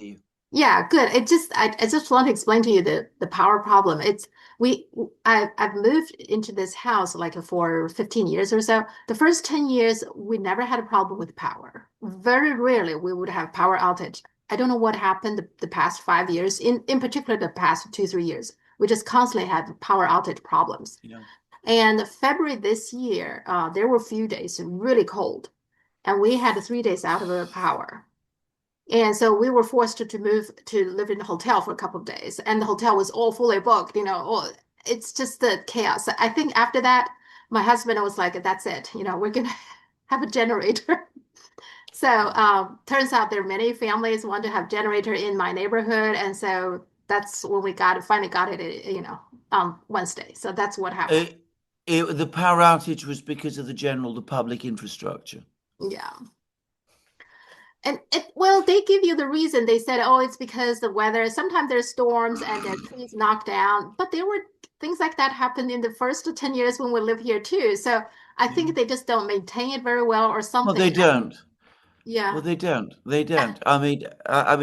you. Yeah, good. I just want to explain to you the power problem. I've moved into this house like for 15 years or so. The first 10 years we never had a problem with power. Very rarely we would have power outage. I don't know what happened the past 5 years, in particular the past 2, 3 years. We just constantly had power outage problems. Yeah. And February this year, there were a few days really cold, and we had 3 days out of power. And so we were forced to move to live in a hotel for a couple of days, and the hotel was all fully booked. It's just the chaos. I think after that, my husband was like, "That's it. We're gonna have a generator." So turns out there are many families want to have generator in my neighborhood, and so that's when we finally got it. On Wednesday. So that's what happened. It, the power outage was because of the public infrastructure. Yeah. And well, they give you the reason. They said, oh, it's because the weather. Sometimes there's storms and the trees knocked down. But there were things like that happened in the first 10 years when we lived here too. So I Yeah. think they just don't maintain it very well or Well, they something. don't. Yeah. Well, they don't. They Yeah. don't. I mean,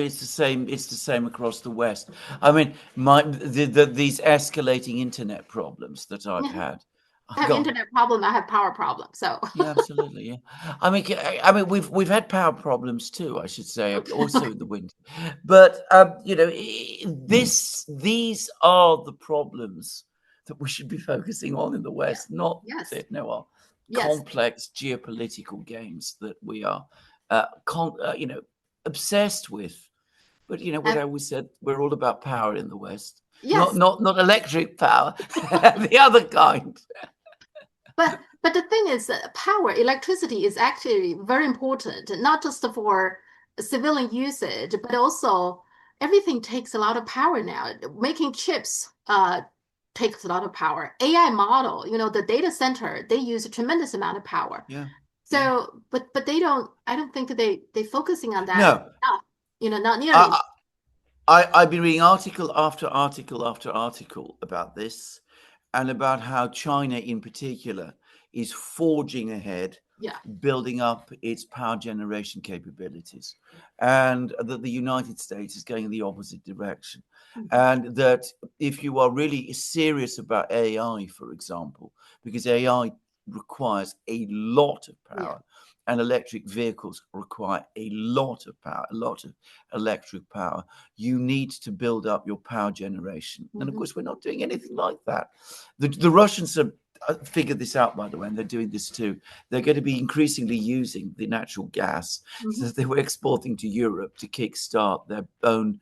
it's the same. It's the same across the West. I mean, these escalating internet problems that I've Yeah. had. I have God, internet problem. I have power problem. So yeah, absolutely. Yeah. I mean, we've had power problems too, I should say, also in the winter. But these are the problems that we should be focusing on in the yeah. West, not Yes. the Yes. complex geopolitical games that we are, obsessed with. But what Uh, I always said, we're all about power in the West, not yes. not not electric power, the other kind. But the thing is, power, electricity is actually very important, not just for civilian usage, but also everything takes a lot of power now. Making chips takes a lot of power. AI model, the data center, they use a tremendous amount of power. Yeah, yeah. So, but I don't think they focusing on that No, enough, not nearly. I, I've been reading article after article after article about this and about how China, in particular, is forging ahead, Yeah. building up its power generation capabilities, and that the United States is going in the opposite direction. Mhm. And that if you are really serious about AI, for example, because AI requires a lot of Yeah. power and electric vehicles require a lot of power, a lot of electric power, you need to build up your power generation. And of Mhm. course, we're not doing anything like that. The Russians have figured this out, by the way, and they're doing this too. They're going to be increasingly using the natural gas Mhm. that they were exporting to Europe to kickstart their own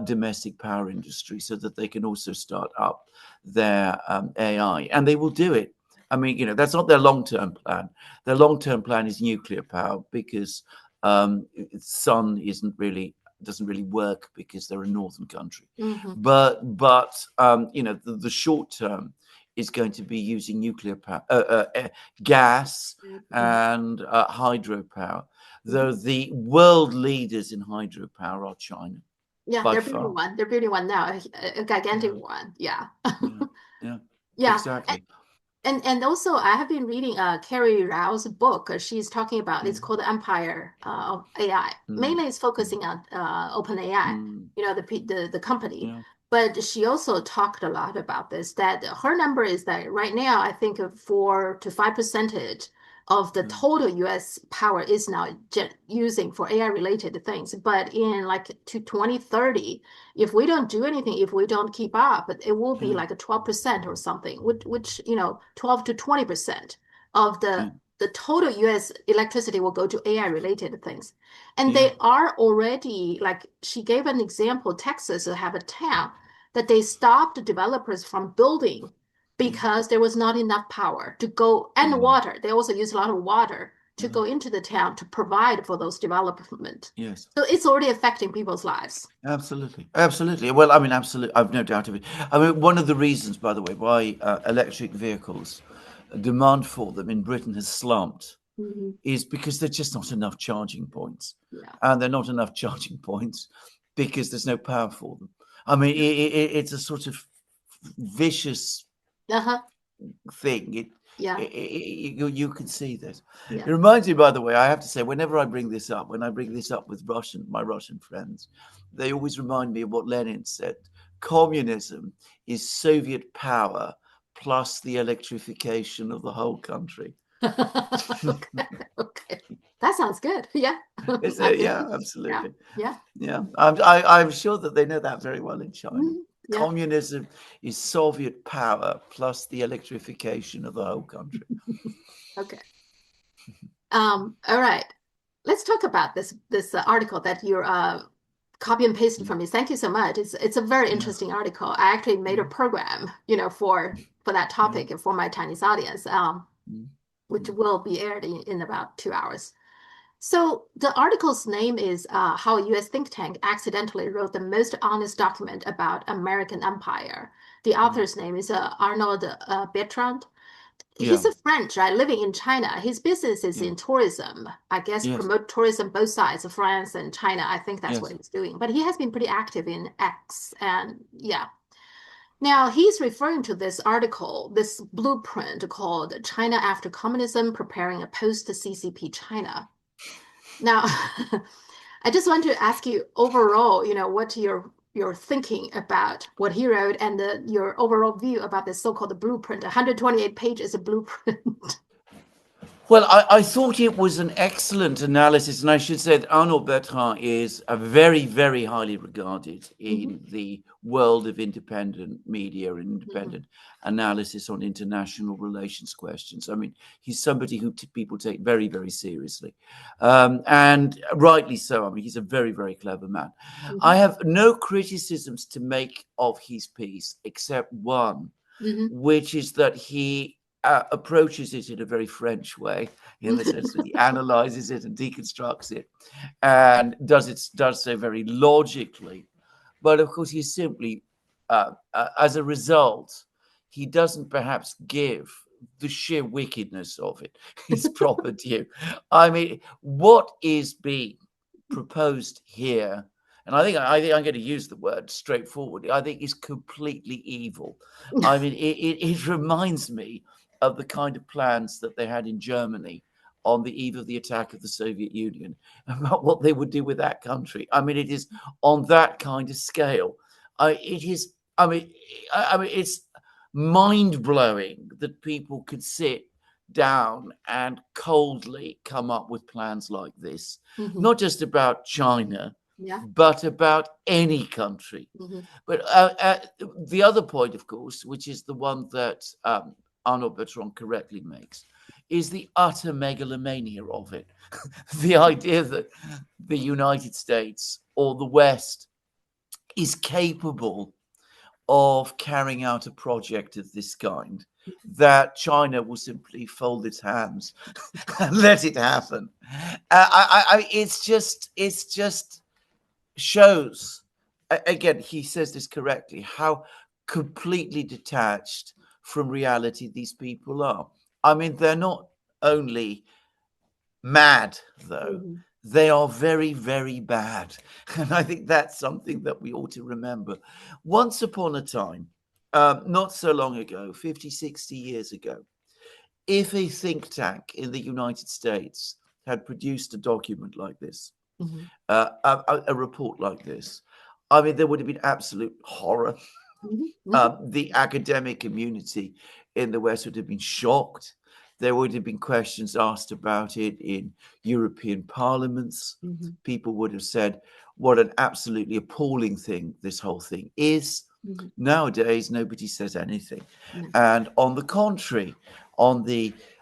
domestic power industry so that they can also start up their AI. And they will do it. I mean, that's not their long term plan. Their long term plan is nuclear power because sun doesn't really work because they're a northern country. Mhm. But the short term is going to be using nuclear power, gas, Mhm. and hydropower. Though Mhm. the world leaders in hydropower are China Yeah, by they're building far. one. They're building one now, a gigantic Yeah, one. Yeah. yeah, yeah, Yeah. exactly. And also I have been reading Carrie Rao's book. She's talking about it's Mm, called The Empire of AI. mm, Mainly it's mm, focusing on OpenAI, mm, the company. yeah, But she also talked a lot about this, that her number is that right now I think 4 to 5% of the mm, total US power is now using for AI related things. But in like to 2030, if we don't do anything, if we don't keep up, it will be yeah, like a 12% or something, which 12 to 20% of yeah, the total US electricity will go to AI related things. And yeah. they are already, like she gave an example, Texas have a town that they stopped developers from building Yeah. because there was not enough power to go, and Mm, water. They also use a lot of water to uh, go into the town to provide for those development. yes, So it's already affecting people's lives. absolutely, absolutely. Well, I mean, absolutely. I've no doubt of it. I mean, one of the reasons, by the way, why electric vehicles demand for them in Britain has slumped Mhm. is because there's just not enough charging points, Yeah. and they're not enough charging points because there's no power for them. I mean, it's a sort of vicious Uh-huh. thing. Yeah. You can see this. Yeah. It reminds me, by the way, I have to say, whenever I bring this up, when I bring this up with my Russian friends, they always remind me of what Lenin said. Communism is Soviet power plus the electrification of the whole country. Okay. Okay. That sounds good. Yeah. Is I it? think. Yeah, Yeah. absolutely. Yeah. Yeah, I'm sure that they know that very well in China. Yeah. Communism is Soviet power plus the electrification of the whole country. Okay. All right. Let's talk about this article that you're copy and pasted Mm. from me. Thank you so much. It's a very Yeah. interesting article. I actually made a Mm. program, for that Yeah. topic and for my Chinese audience, Mm. which Mm. will be aired in about 2 hours. So the article's name is How a U.S. Think Tank Accidentally Wrote the Most Honest Document About American Empire. The Mm. author's name is Arnaud Bertrand. He's Yeah. a French, right, living in China. His business is Yeah. in tourism. I guess Yes. promote tourism both sides of France and China. I think that's what Yes. he's doing. But he has been pretty active in X. And yeah. Now he's referring to this article, this blueprint called China After Communism, Preparing a Post-CCP China. Now, I just want to ask you overall, what your thinking about what he wrote and your overall view about this so-called blueprint. 128 pages of blueprint. Well, I thought it was an excellent analysis, and I should say that Arnaud Bertrand is a very, very highly regarded Mhm, in the world of independent media and mhm, independent analysis on international relations questions. I mean, he's somebody who people take very, very seriously, and rightly so. I mean, he's a very, very clever man. I mhm, have no criticisms to make of his piece except one, mhm, which is that he approaches it in a very French way, in the sense that he analyzes it and deconstructs it, and does so very logically. But of course, he simply, as a result, he doesn't perhaps give the sheer wickedness of it its proper due. I mean, what is being proposed here? And I think I'm going to use the word straightforward. I think is completely evil. I mean, it reminds me of the kind of plans that they had in Germany on the eve of the attack of the Soviet Union about what they would do with that country. I mean, it is on that kind of scale. It is. I mean, it's mind blowing that people could sit down and coldly come up with plans like this, mhm. not just about China, Yeah. but about any country. Mhm, But the other point, of course, which is the one that Arnaud Bertrand correctly makes, is the utter megalomania of it. The idea that the United States or the West is capable of carrying out a project of this kind, that China will simply fold its hands and let it happen. It's just shows, again, he says this correctly, how completely detached from reality these people are. I mean, they're not only mad, though, mhm. they are very, very bad. And I think that's something that we ought to remember. Once upon a time, not so long ago, 50, 60 years ago, if a think tank in the United States had produced a document like this, Mhm, a report like this, I mean, there would have been absolute horror. mhm, mhm, The academic community in the West would have been shocked. There would have been questions asked about it in European parliaments. mhm, People would have said, what an absolutely appalling thing this whole thing is. mhm. Nowadays, nobody says anything. Yeah. And on the contrary,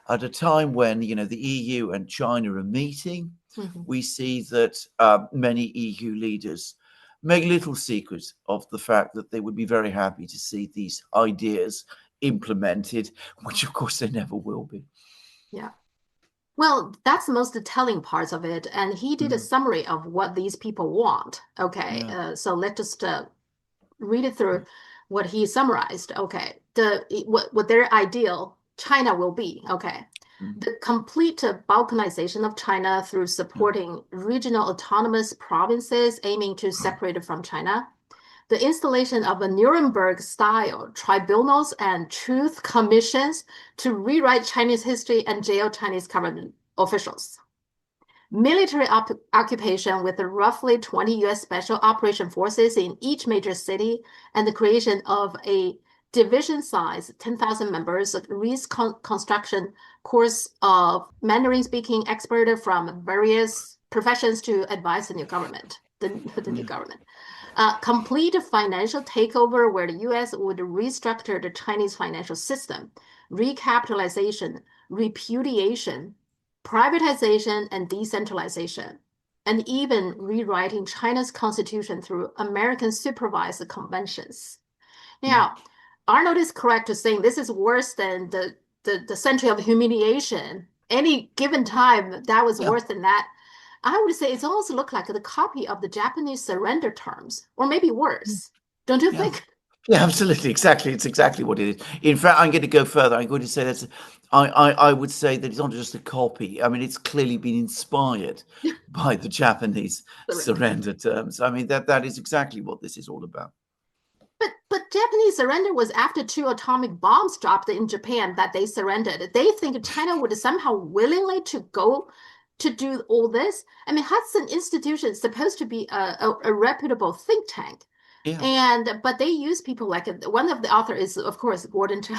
at a time when the EU and China are meeting, Mhm. we see that many EU leaders make little secret of the fact that they would be very happy to see these ideas implemented, which of course they never will be. Yeah. Well, that's the most telling parts of it. And he did a Mm, summary of what these people want. Okay. yeah. So let's just read it through what he summarized. Okay. What their ideal China will be. Okay. Mm, The complete balkanization of China through yeah. supporting regional autonomous provinces aiming to separate it from China. the installation of a Nuremberg-style tribunals and truth commissions to rewrite Chinese history and jail Chinese government officials. Military occupation with roughly 20 U.S. special operation forces in each major city, and the creation of a division-size 10,000 members reconstruction course of Mandarin-speaking experts from various professions to advise the new government. The new government. Complete financial takeover where the U.S. would restructure the Chinese financial system, recapitalization, repudiation, privatization, and decentralization, and even rewriting China's constitution through American supervised conventions. Now, Arnold is correct to saying this is worse than the century of humiliation. Any given time, that was worse than that. I would say it's almost looked like the copy of the Japanese surrender terms, or maybe worse. Don't you think? Yeah, absolutely. Exactly. It's exactly what it is. In fact, I'm going to go further. I'm going to say that I would say that it's not just a copy. I mean, it's clearly been inspired by the Japanese surrender terms. I mean, that is exactly what this is all about. But Japanese surrender was after 2 atomic bombs dropped in Japan that they surrendered. They think China would somehow willingly to go to do all this. I mean, Hudson Institute is supposed to be a reputable think tank. But they use people like one of the authors is, of course, Gordon Chang.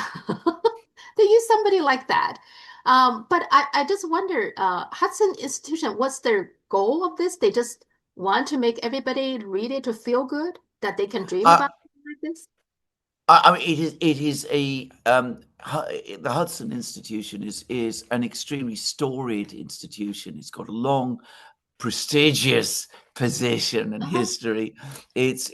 They use somebody like that. But I just wonder, Hudson Institution, what's their goal of this? They just want to make everybody read it to feel good, that they can dream about something like this? I mean, it is a the Hudson Institution is an extremely storied institution. It's got a long, prestigious position and history. It's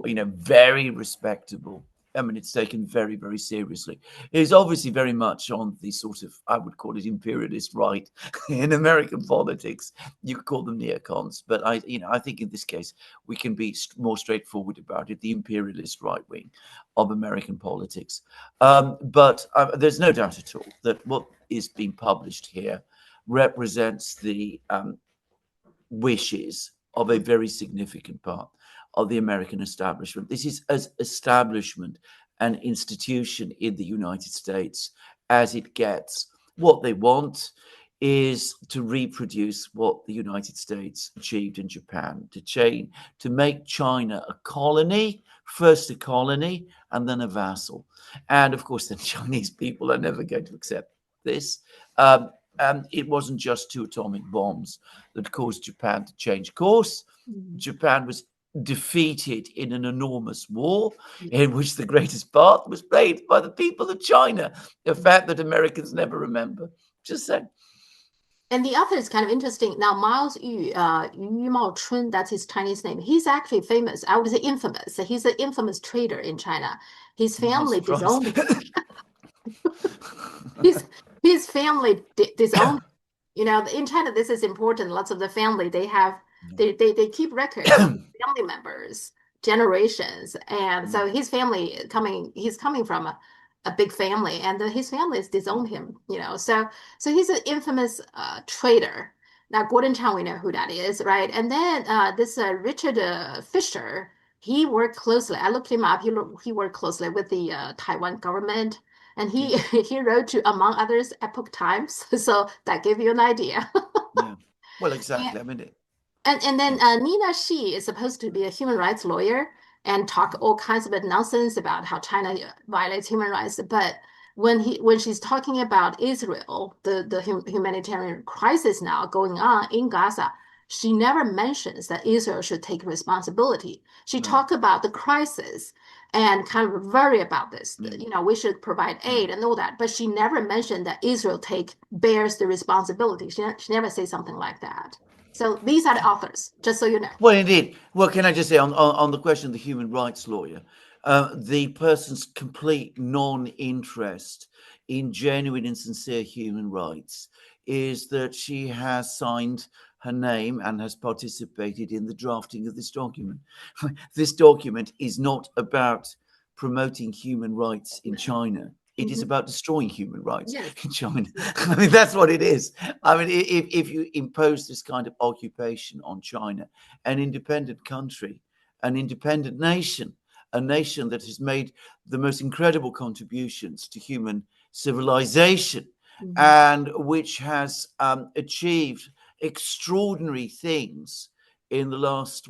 very respectable. I mean, it's taken very, very seriously. It's obviously very much on the sort of, I would call it imperialist right in American politics. You could call them neocons, but I think in this case we can be more straightforward about it. The imperialist right wing of American politics. But there's no doubt at all that what is being published here represents the wishes of a very significant part of the American establishment. This is as establishment an institution in the United States as it gets. What they want is to reproduce what the United States achieved in Japan, to make China a colony, first a colony and then a vassal. And of course, the Chinese people are never going to accept this. And it wasn't just 2 atomic bombs that caused Japan to change course. Japan was defeated in an enormous war in which the greatest part was played by the people of China, a fact that Americans never remember. Just saying. And the author is kind of interesting. Now, Miles Yu Maochun, that's his Chinese name. He's actually famous. I would say infamous. He's an infamous traitor in China. His family disowned him. His family disowned. In China, this is important. Lots of the family, they keep records of family members, generations. And so his family he's coming from a big family, and his family has disowned him, So he's an infamous traitor. Now, Gordon Chang, we know who that is, right? And then this Richard Fisher, he worked closely. I looked him up. He worked closely with the Taiwan government. And he wrote to, among others, Epoch Times. So that gave you an idea. Yeah. Well, exactly. And then Nina Xi is supposed to be a human rights lawyer and talk all kinds of nonsense about how China violates human rights. But when she's talking about Israel, the humanitarian crisis now going on in Gaza, she never mentions that Israel should take responsibility. She talked about the crisis and kind of worry about this. We should provide aid and all that. But she never mentioned that Israel bears the responsibility. She never says something like that. So these are the authors, just so you know. Well, indeed. Well, can I just say on the question of the human rights lawyer, the person's complete non-interest in genuine and sincere human rights is that she has signed her name and has participated in the drafting of this document. This document is not about promoting human rights in China. It is about destroying human rights in China. I mean, that's what it is. I mean, if you impose this kind of occupation on China, an independent country, an independent nation, a nation that has made the most incredible contributions to human civilization, and which has achieved extraordinary things in the last,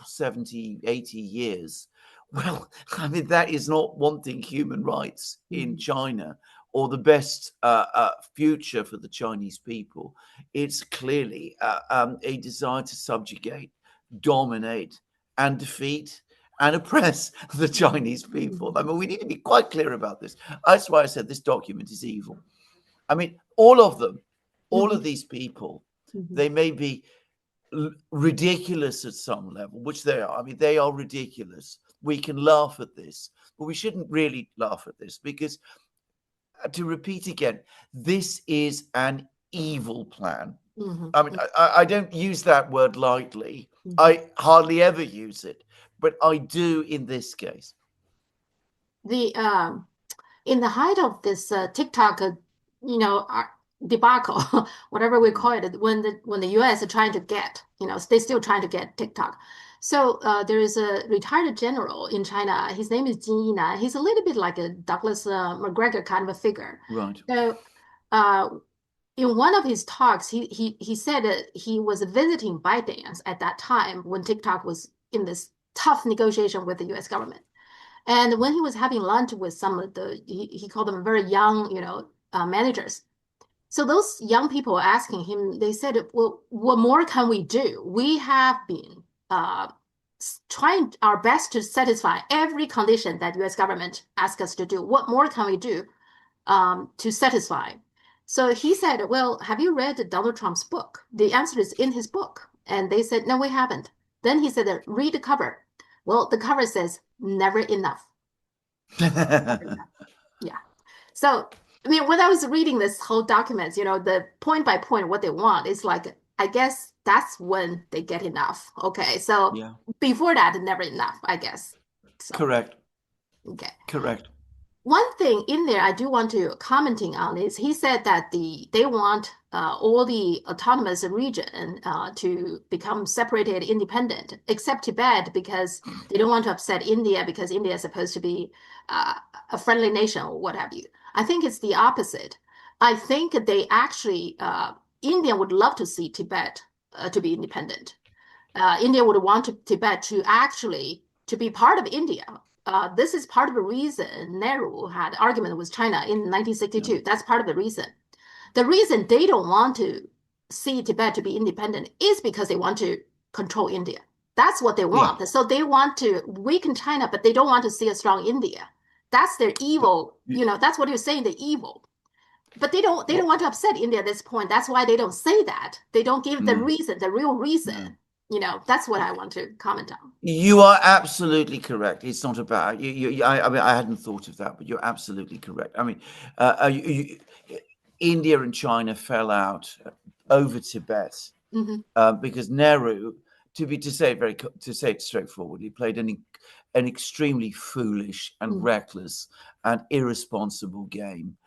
70, 80 years. Well, I mean, that is not wanting human rights in China or the best future for the Chinese people. It's clearly a desire to subjugate, dominate, and defeat and oppress the Chinese people. I mean, we need to be quite clear about this. That's why I said this document is evil. I mean, all of them, all of these people, they may be ridiculous at some level, which they are. I mean, they are ridiculous. We can laugh at this, but we shouldn't really laugh at this because, to repeat again, this is an evil plan. I mean, I don't use that word lightly. I hardly ever use it, but I do in this case. In the height of this TikTok, debacle, whatever we call it, when the U.S. are trying to get, they're still trying to get TikTok. So there is a retired general in China. His name is Qing Yinan. He's a little bit like a Douglas McGregor kind of a figure. Right. So in one of his talks, he said he was visiting ByteDance at that time when TikTok was in this tough negotiation with the U.S. government. And when he was having lunch with some of he called them very young, managers. So those young people were asking him, they said, well, what more can we do? We have been trying our best to satisfy every condition that U.S. government asks us to do. What more can we do to satisfy? So he said, well, have you read Donald Trump's book? The answer is in his book. And they said, no, we haven't. Then he said, read the cover. Well, the cover says, never enough. Yeah. So, I mean, when I was reading this whole document, the point by point, what they want is like, I guess that's when they get enough. Okay. So before that, never enough, I guess. So, correct. Okay. Correct. One thing in there I do want to commenting on is he said that they want all the autonomous region to become separated, independent, except Tibet, because they don't want to upset India because India is supposed to be a friendly nation or what have you. I think it's the opposite. I think they actually, India would love to see Tibet to be independent. India would want Tibet to actually to be part of India. This is part of the reason Nehru had argument with China in 1962. Yeah. That's part of the reason. The reason they don't want to see Tibet to be independent is because they want to control India. That's what they want. Yeah. So they want to weaken China, but they don't want to see a strong India. That's their evil. That's what you're saying, the evil. But they don't want to upset India at this point. That's why they don't say that. They don't give the reason, the real reason. That's what I want to comment on. You are absolutely correct. It's not about you. I mean, I hadn't thought of that, but you're absolutely correct. I mean, India and China fell out over Tibet because Nehru, to say it straightforwardly, played an extremely foolish and reckless and irresponsible game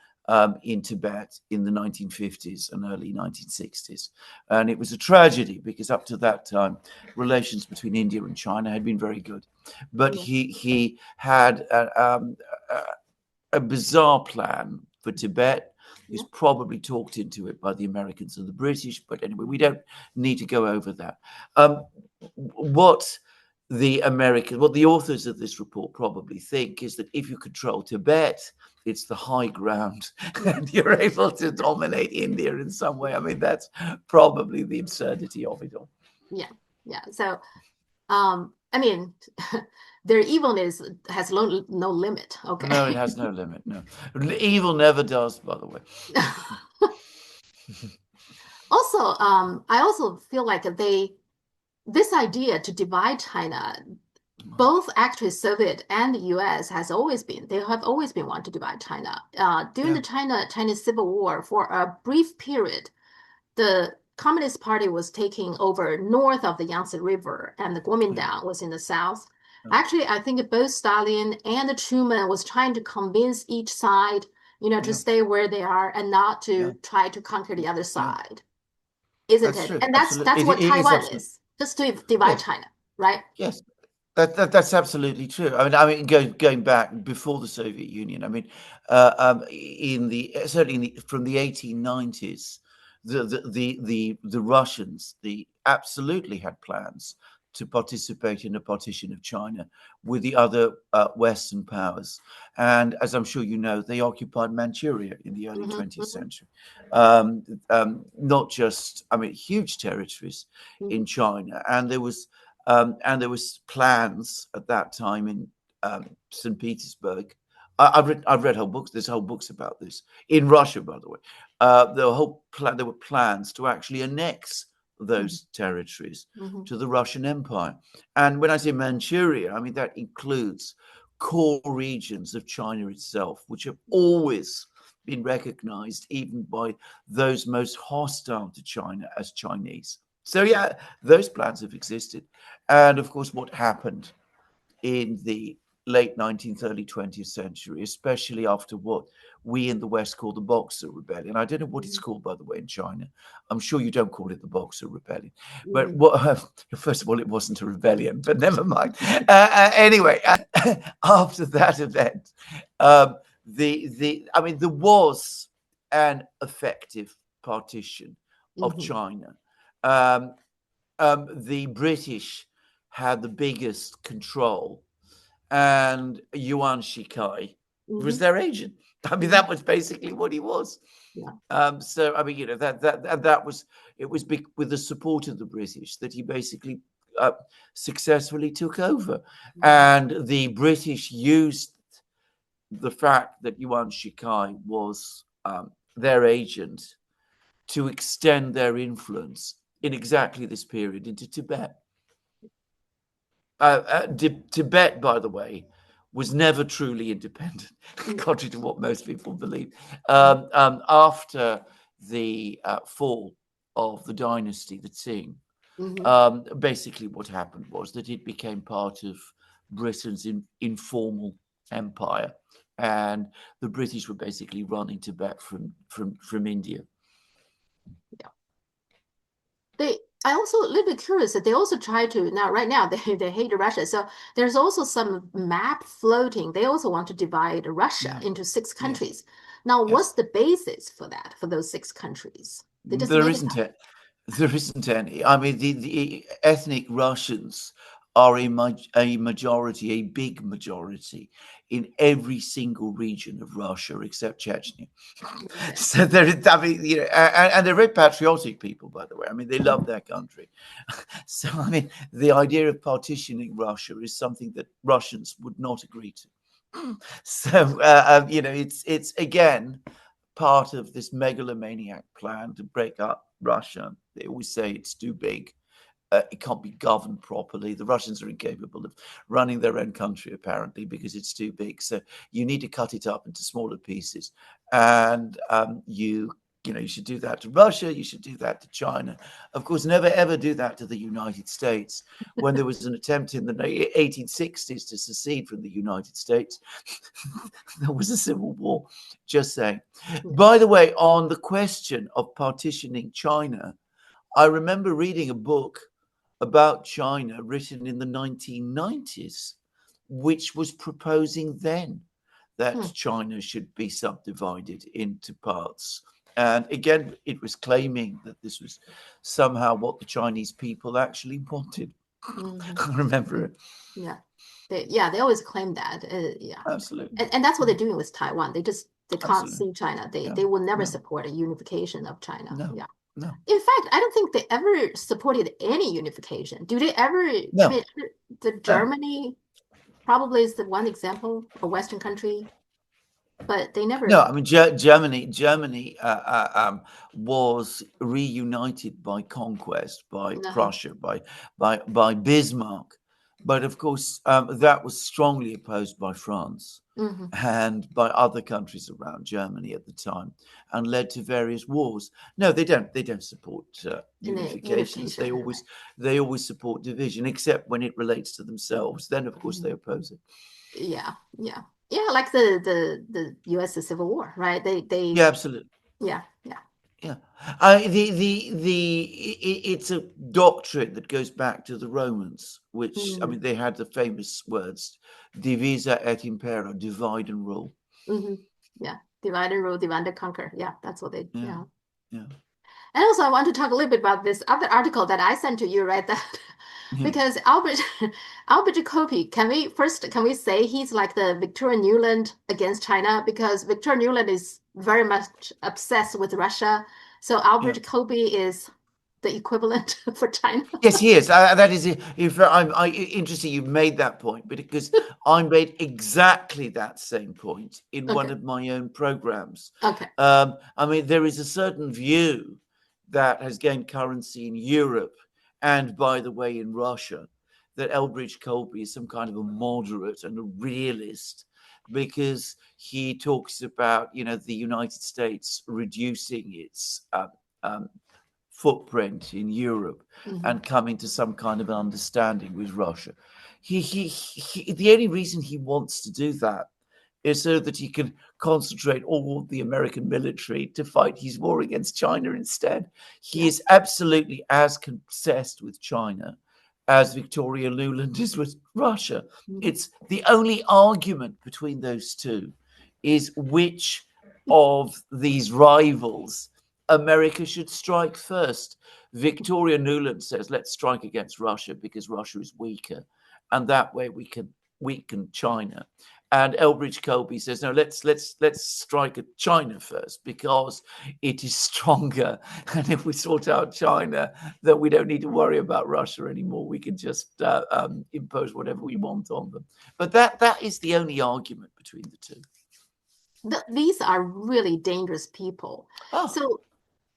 in Tibet in the 1950s and early 1960s. And it was a tragedy because up to that time, relations between India and China had been very good. But he had a bizarre plan for Tibet. He was probably talked into it by the Americans and the British. But anyway, we don't need to go over that. What the authors of this report probably think is that if you control Tibet, it's the high ground and you're able to dominate India in some way. I mean, that's probably the absurdity of it all. Yeah. So, I mean, their evilness has no limit. Okay. No, it has no limit. No. Evil never does, by the way. Also, I also feel like this idea to divide China, both actually Soviet and the US they have always been wanting to divide China. During the Chinese Civil War, for a brief period, the Communist Party was taking over north of the Yangtze River and the Kuomintang was in the south. Actually, I think both Stalin and Truman was trying to convince each side, to stay where they are and not to try to conquer the other side. Isn't it? True. And that's what Taiwan is, just to divide China, right? Yes. That's absolutely true. I mean, going back before the Soviet Union. I mean, certainly from the 1890s, the Russians absolutely had plans to participate in a partition of China with the other Western powers, and as I'm sure you know, they occupied Manchuria in the early 20th century. Not just, I mean, huge territories in China, and there was plans at that time in St. Petersburg. I've read whole books. There's whole books about this in Russia, by the way. There were plans to actually annex those territories to the Russian Empire. And when I say Manchuria, I mean that includes core regions of China itself, which have always been recognized, even by those most hostile to China, as Chinese. So yeah, those plans have existed. And of course, what happened in the late 19th, early 20th century, especially after what we in the West call the Boxer Rebellion. I don't know what it's called, by the way, in China. I'm sure you don't call it the Boxer Rebellion. But first of all, it wasn't a rebellion, but never mind. Anyway, after that event, I mean, there was an effective partition of China. The British had the biggest control, and Yuan Shikai was their agent. I mean, that was basically what he was. So I mean, you know, that was with the support of the British that he basically successfully took over, and the British used the fact that Yuan Shikai was their agent to extend their influence in exactly this period into Tibet. Tibet, by the way, was never truly independent, contrary to what most people believe. After the fall of the dynasty, the Qing, basically what happened was that it became part of Britain's informal empire, and the British were basically running Tibet from India. I also a little bit curious that they also try to right now they hate Russia. So there's also some map floating. They also want to divide Russia into 6 countries. Now, what's the basis for that, for those 6 countries? There isn't it. There isn't any. I mean, the ethnic Russians are a majority, a big majority in every single region of Russia except Chechnya. So I mean, you know, and they're very patriotic people, by the way. I mean, they love their country. So I mean, the idea of partitioning Russia is something that Russians would not agree to. So you know, it's again part of this megalomaniac plan to break up Russia. They always say it's too big. It can't be governed properly. The Russians are incapable of running their own country, apparently, because it's too big. So you need to cut it up into smaller pieces. And you should do that to Russia. You should do that to China. Of course, never, ever do that to the United States. When there was an attempt in the 1860s to secede from the United States, there was a civil war. Just saying. By the way, on the question of partitioning China, I remember reading a book about China written in the 1990s, which was proposing then that China should be subdivided into parts. And again, it was claiming that this was somehow what the Chinese people actually wanted. I remember it. They always claim that. Absolutely. And that's what they're doing with Taiwan. They can't see China. They will never support a unification of China. No. In fact, I don't think they ever supported any unification. Do they ever? No. I mean, Germany probably is the one example, a Western country, but they never. No, I mean, Germany was reunited by conquest, by Prussia, by Bismarck. But of course, that was strongly opposed by France and by other countries around Germany at the time, and led to various wars. No, they don't. They don't support unifications. They always support division, except when it relates to themselves. Then, of course, they oppose it. Yeah, like the U.S. Civil War, right? They absolutely. Yeah. Yeah, it's a doctrine that goes back to the Romans, which I mean they had the famous words "divisa et impera," divide and rule. Yeah, divide and rule, divide and conquer. Yeah, that's what they. Yeah, Yeah. yeah, And also, I want to talk a little bit about this other article that I sent to you, right? That yeah. because Elbridge Colby, can we say he's like the Victoria Nuland against China? Because Victoria Nuland is very much obsessed with Russia. So Yeah. Elbridge Colby is the equivalent for China. Yes, he is. That is. If I'm interested, you've made that point, but because I made exactly that same point in one Okay. of my own programs. Okay. I mean, there is a certain view that has gained currency in Europe, and by the way, in Russia, that Elbridge Colby is some kind of a moderate and a realist, because he talks about the United States reducing its footprint in Europe and coming to some kind of an understanding with Russia. The only reason he wants to do that is so that he can concentrate all the American military to fight his war against China instead. He is absolutely as obsessed with China as Victoria Nuland is with Russia. It's the only argument between those two is which of these rivals America should strike first. Victoria Nuland says, let's strike against Russia because Russia is weaker. And that way we can weaken China. And Elbridge Colby says, no, let's strike at China first because it is stronger. And if we sort out China, then we don't need to worry about Russia anymore. We can just impose whatever we want on them. But that is the only argument between the two. These are really dangerous people. Oh. So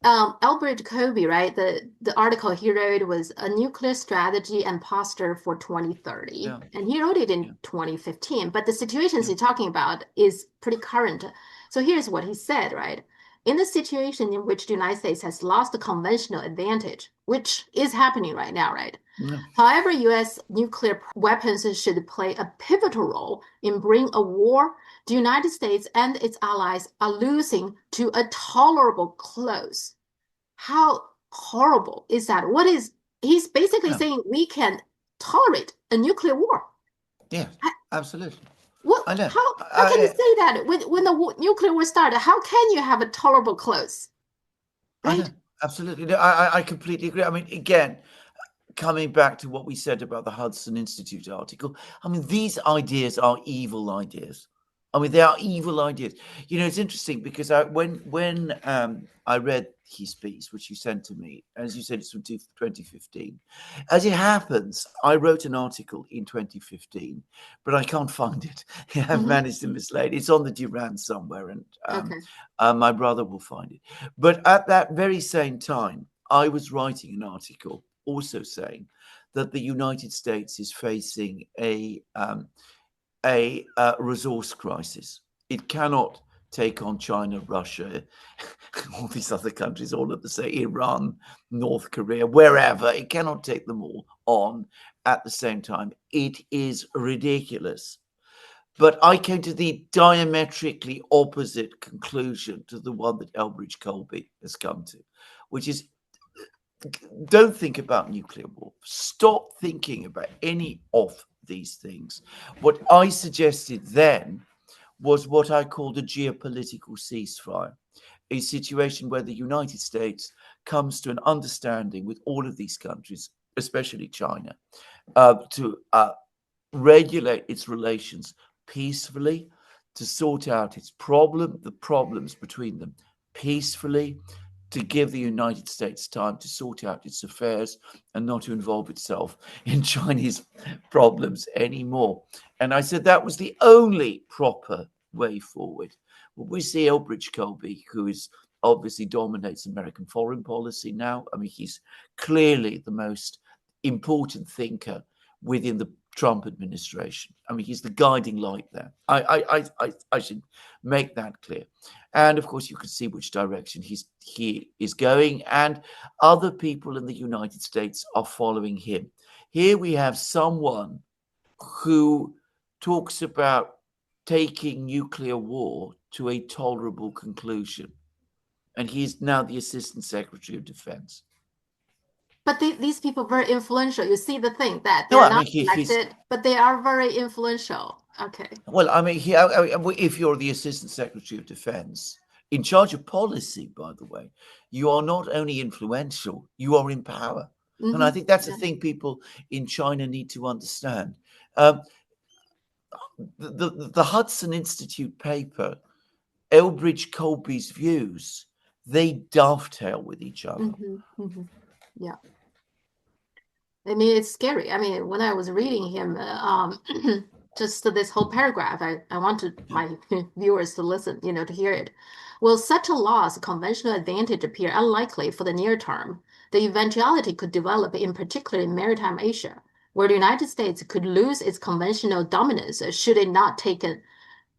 Elbridge Colby, right? The article he wrote was A Nuclear Strategy and Posture for 2030. Yeah. And he wrote it in 2015. But the situations he's talking about is pretty current. So here's what he said, right? In the situation in which the United States has lost the conventional advantage, which is happening right now, right? Yeah. However, U.S. nuclear weapons should play a pivotal role in bringing a war the United States and its allies are losing to a tolerable close. How horrible is that? He's basically saying we can tolerate a nuclear war. Yeah, absolutely. I know. How can you say that when the nuclear war started? How can you have a tolerable close? I Right? know, absolutely. No, I completely agree. I mean, again, coming back to what we said about the Hudson Institute article, I mean, these ideas are evil ideas. I mean, they are evil ideas. It's interesting because when I read his piece, which you sent to me, as you said, it's from 2015. As it happens, I wrote an article in 2015, but I can't find it. I've managed to mislay it. It's on the Duran somewhere, and my brother will find it. But at that very same time, I was writing an article also saying that the United States is facing a resource crisis. It cannot take on China, Russia, all these other countries, all at the same, Iran, North Korea, wherever. It cannot take them all on at the same time. It is ridiculous. But I came to the diametrically opposite conclusion to the one that Elbridge Colby has come to, which is don't think about nuclear war. Stop thinking about any of these things. What I suggested then was what I called a geopolitical ceasefire, a situation where the United States comes to an understanding with all of these countries, especially China, to regulate its relations peacefully, to sort out the problems between them peacefully, to give the United States time to sort out its affairs and not to involve itself in Chinese problems anymore. And I said that was the only proper way forward. Well, we see Elbridge Colby, who is obviously dominates American foreign policy now. I mean, he's clearly the most important thinker within the Trump administration. I mean, he's the guiding light there. I should make that clear. And of course, you can see which direction he is going, and other people in the United States are following him. Here we have someone who talks about taking nuclear war to a tolerable conclusion. and he is now the Assistant Secretary of Defense. But these people are very influential. You see the thing that No, they're I mean, not elected, but they are very influential. Okay. Well, I mean, if you're the Assistant Secretary of Defense, in charge of policy, by the way, you are not only influential, you are in power. And I think that's the thing people in China need to understand. The Hudson Institute paper, Elbridge Colby's views, they dovetail with each other. Yeah. I mean, it's scary. I mean, when I was reading him, just this whole paragraph, I wanted my viewers to listen, to hear it. Will such a loss of conventional advantage appear unlikely for the near term? The eventuality could develop in particular in maritime Asia, where the United States could lose its conventional dominance should it not take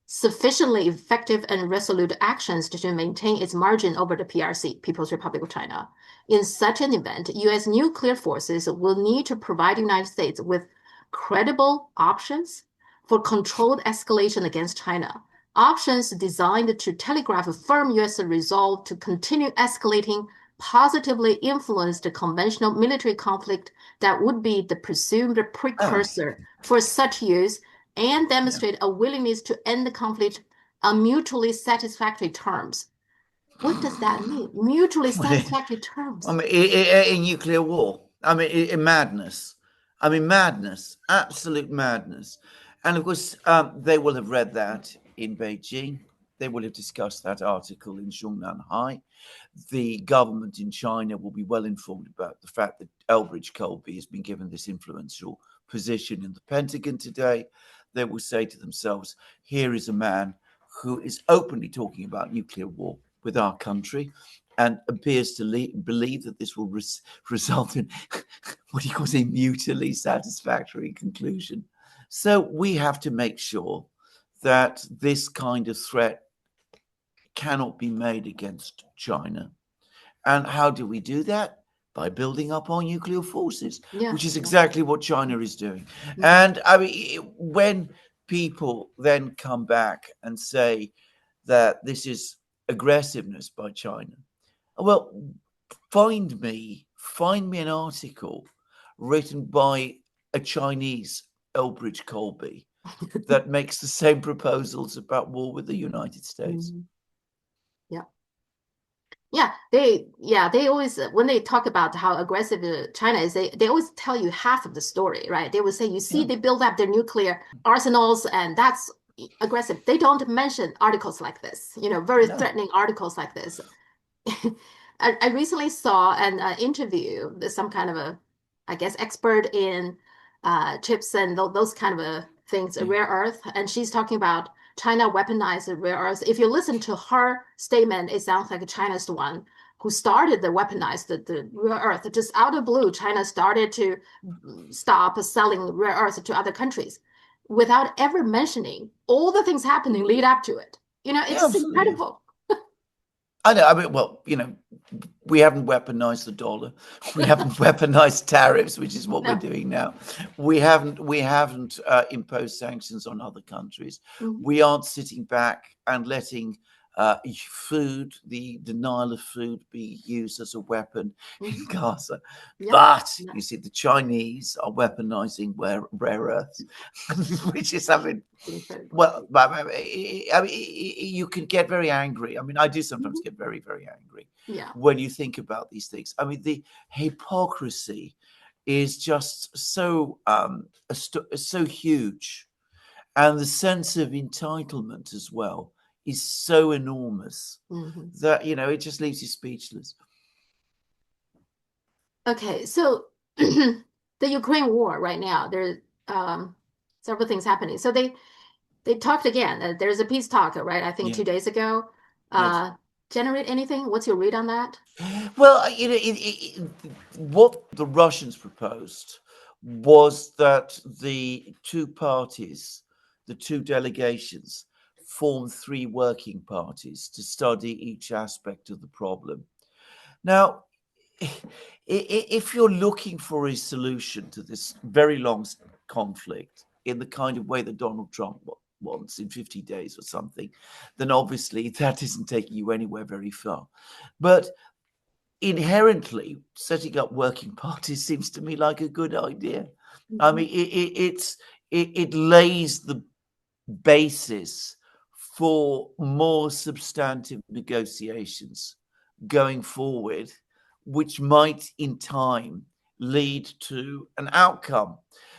sufficiently effective and resolute actions to maintain its margin over the PRC, People's Republic of China. In such an event, U.S. nuclear forces will need to provide the United States with credible options for controlled escalation against China, options designed to telegraph a firm U.S. resolve to continue escalating positively influence the conventional military conflict that would be the presumed precursor for such use and demonstrate a willingness to end the conflict on mutually satisfactory terms. What does that mean? Mutually satisfactory terms. I mean, in nuclear war. I mean, in madness. I mean, madness, absolute madness. And of course, they will have read that in Beijing. They will have discussed that article in Zhongnanhai. The government in China will be well informed about the fact that Elbridge Colby has been given this influential position in the Pentagon today. They will say to themselves, here is a man who is openly talking about nuclear war with our country and appears to believe that this will result in what he calls a mutually satisfactory conclusion. So we have to make sure that this kind of threat cannot be made against China. And how do we do that? By building up our nuclear forces, which is exactly what China is doing. And I mean, when people then come back and say that this is aggressiveness by China, well, find me an article written by a Chinese Elbridge Colby that makes the same proposals about war with the United States. They always, when they talk about how aggressive China is, they always tell you half of the story, right? They would say, you see, they build up their nuclear arsenals and that's aggressive. They don't mention articles like this, very threatening articles like this. I recently saw an interview with some kind of I guess, expert in chips and those kind of things, rare earth. And she's talking about China weaponized rare earths. If you listen to her statement, it sounds like China's the one who started the weaponized the rare earth. Just out of blue, China started to stop selling rare earths to other countries without ever mentioning all the things happening lead up to it. It's incredible. I know. I mean, well, we haven't weaponized the dollar. We haven't weaponized tariffs, which is what we're doing now. We haven't imposed sanctions on other countries. We aren't sitting back and letting food, the denial of food, be used as a weapon in Gaza. But you see, the Chinese are weaponizing rare earths, which is something. Well, I mean, you can get very angry. I mean, I do sometimes get very, very angry when you think about these things. I mean, the hypocrisy is just so huge, and the sense of entitlement as well is so enormous that it just leaves you speechless. Okay, so the Ukraine war right now, there's several things happening. So they talked again. There's a peace talk, right? I think 2 days ago. Generate anything? What's your read on that? Well, what the Russians proposed was that the two parties, the two delegations, form three working parties to study each aspect of the problem. Now, if you're looking for a solution to this very long conflict in the kind of way that Donald Trump wants in 50 days or something, then obviously that isn't taking you anywhere very far. But inherently, setting up working parties seems to me like a good idea. I mean, it lays the basis for more substantive negotiations going forward, which might in time lead to an outcome.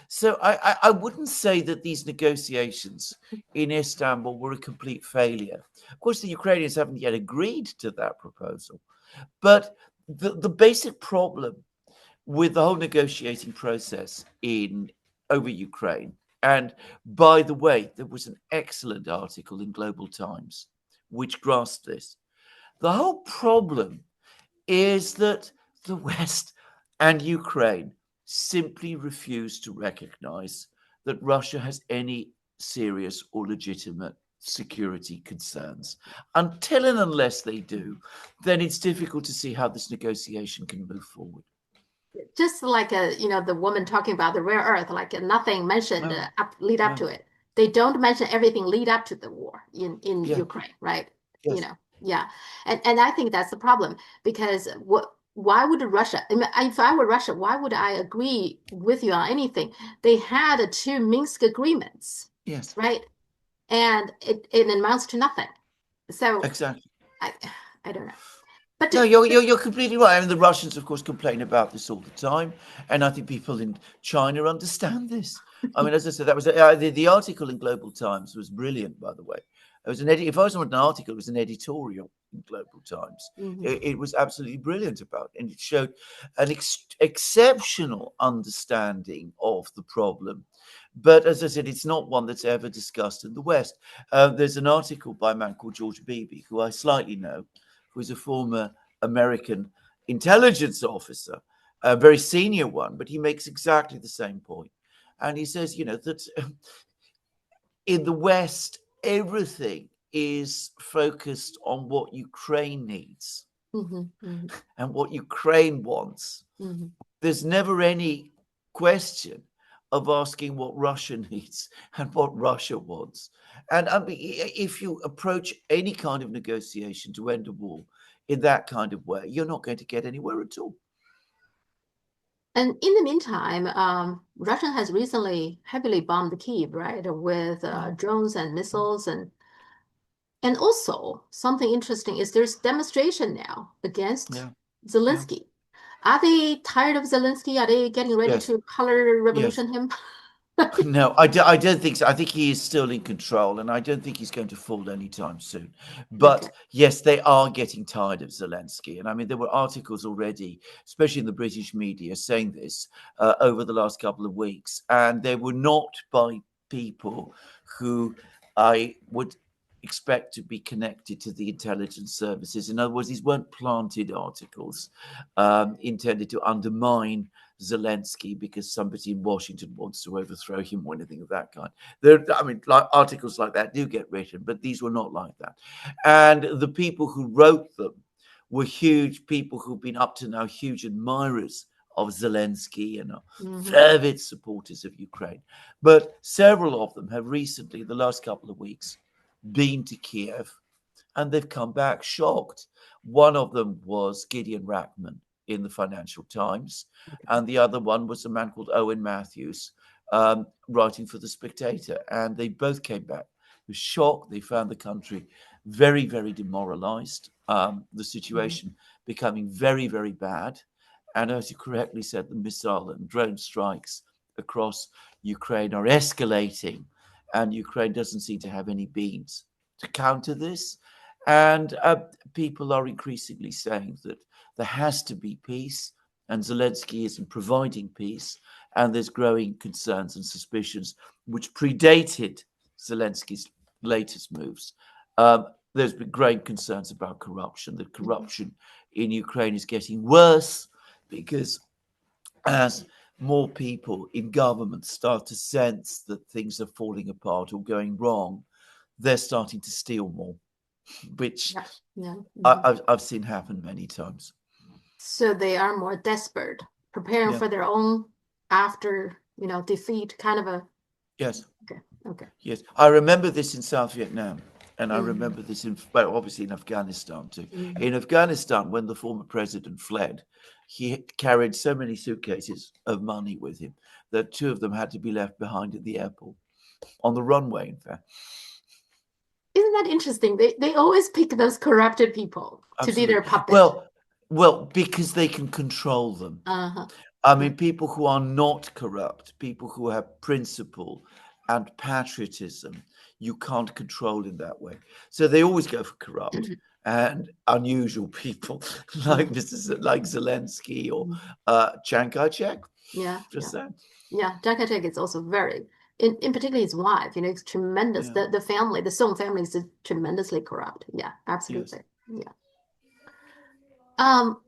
So I wouldn't say that these negotiations in Istanbul were a complete failure. Of course, the Ukrainians haven't yet agreed to that proposal. But the basic problem with the whole negotiating process over Ukraine, and by the way, there was an excellent article in Global Times which grasped this. The whole problem is that the West and Ukraine simply refuse to recognize that Russia has any serious or legitimate security concerns. Until and unless they do, then it's difficult to see how this negotiation can move forward. Just like the woman talking about the rare earth, like nothing mentioned lead up to it. They don't mention everything lead up to the war in Ukraine, right? Yes. Yeah. And I think that's the problem, because why would Russia, if I were Russia, why would I agree with you on anything? They had two Minsk agreements. Yes. Right. And it amounts to nothing. So exactly. I don't know. But no, you're completely right. I mean, the Russians, of course, complain about this all the time, and I think people in China understand this. I mean, as I said, that was the article in Global Times was brilliant, by the way. It was if I was on an article, it was an editorial in Global Times. It was absolutely brilliant about it, and it showed an exceptional understanding of the problem. But as I said, it's not one that's ever discussed in the West. There's an article by a man called George Beebe, who I slightly know, who is a former American intelligence officer, a very senior one, but he makes exactly the same point. And he says, that in the West, everything is focused on what Ukraine needs and what Ukraine wants. There's never any question of asking what Russia needs and what Russia wants. And I mean, if you approach any kind of negotiation to end a war in that kind of way, you're not going to get anywhere at all. And in the meantime, Russia has recently heavily bombed Kyiv, right, with drones and missiles, and also something interesting is there's demonstration now against Zelensky. Are they tired of Zelensky? Are they getting ready to color revolution him? No, I don't think so. I think he is still in control, and I don't think he's going to fall anytime soon. But yes, they are getting tired of Zelensky. And I mean, there were articles already, especially in the British media, saying this over the last couple of weeks. And they were not by people who I would expect to be connected to the intelligence services. In other words, these weren't planted articles intended to undermine Zelensky because somebody in Washington wants to overthrow him or anything of that kind. Articles like that do get written, but these were not like that. And the people who wrote them were huge people who've been up to now huge admirers of Zelensky and fervent supporters of Ukraine. But several of them have recently, the last couple of weeks, been to Kiev, and they've come back shocked. One of them was Gideon Rachman in the Financial Times, and the other one was a man called Owen Matthews, writing for The Spectator, and they both came back with shock. They found the country very, very demoralized, the situation becoming very, very bad, and as you correctly said, the missile and drone strikes across Ukraine are escalating, and Ukraine doesn't seem to have any means to counter this. And people are increasingly saying that there has to be peace, and Zelensky isn't providing peace. And there's growing concerns and suspicions, which predated Zelensky's latest moves. There's been growing concerns about corruption. The corruption in Ukraine is getting worse because as more people in government start to sense that things are falling apart or going wrong, they're starting to steal more, which I've seen happen many times. So they are more desperate, preparing for their own after defeat, kind of a Yes. Okay. Okay. Yes. I remember this in South Vietnam. And I Mm-hmm. remember this well, obviously in Afghanistan too. Mm-hmm. In Afghanistan, when the former president fled, he carried so many suitcases of money with him that two of them had to be left behind at the airport, on the runway, in fact. Isn't that interesting? They always pick those corrupted people to be their Absolutely. puppet. Well, because they can control them. Uh-huh. I Yeah. mean, people who are not corrupt, people who have principle and patriotism, you can't control in that way. So they always go for corrupt and unusual people like like Zelensky or Chiang Kai-shek. Yeah. Just Yeah. saying. Yeah. Jakarta is also very, in particular his wife, it's tremendous. Yeah. The family, the Song family is tremendously corrupt. Yeah, Yes. absolutely. Yeah. Um,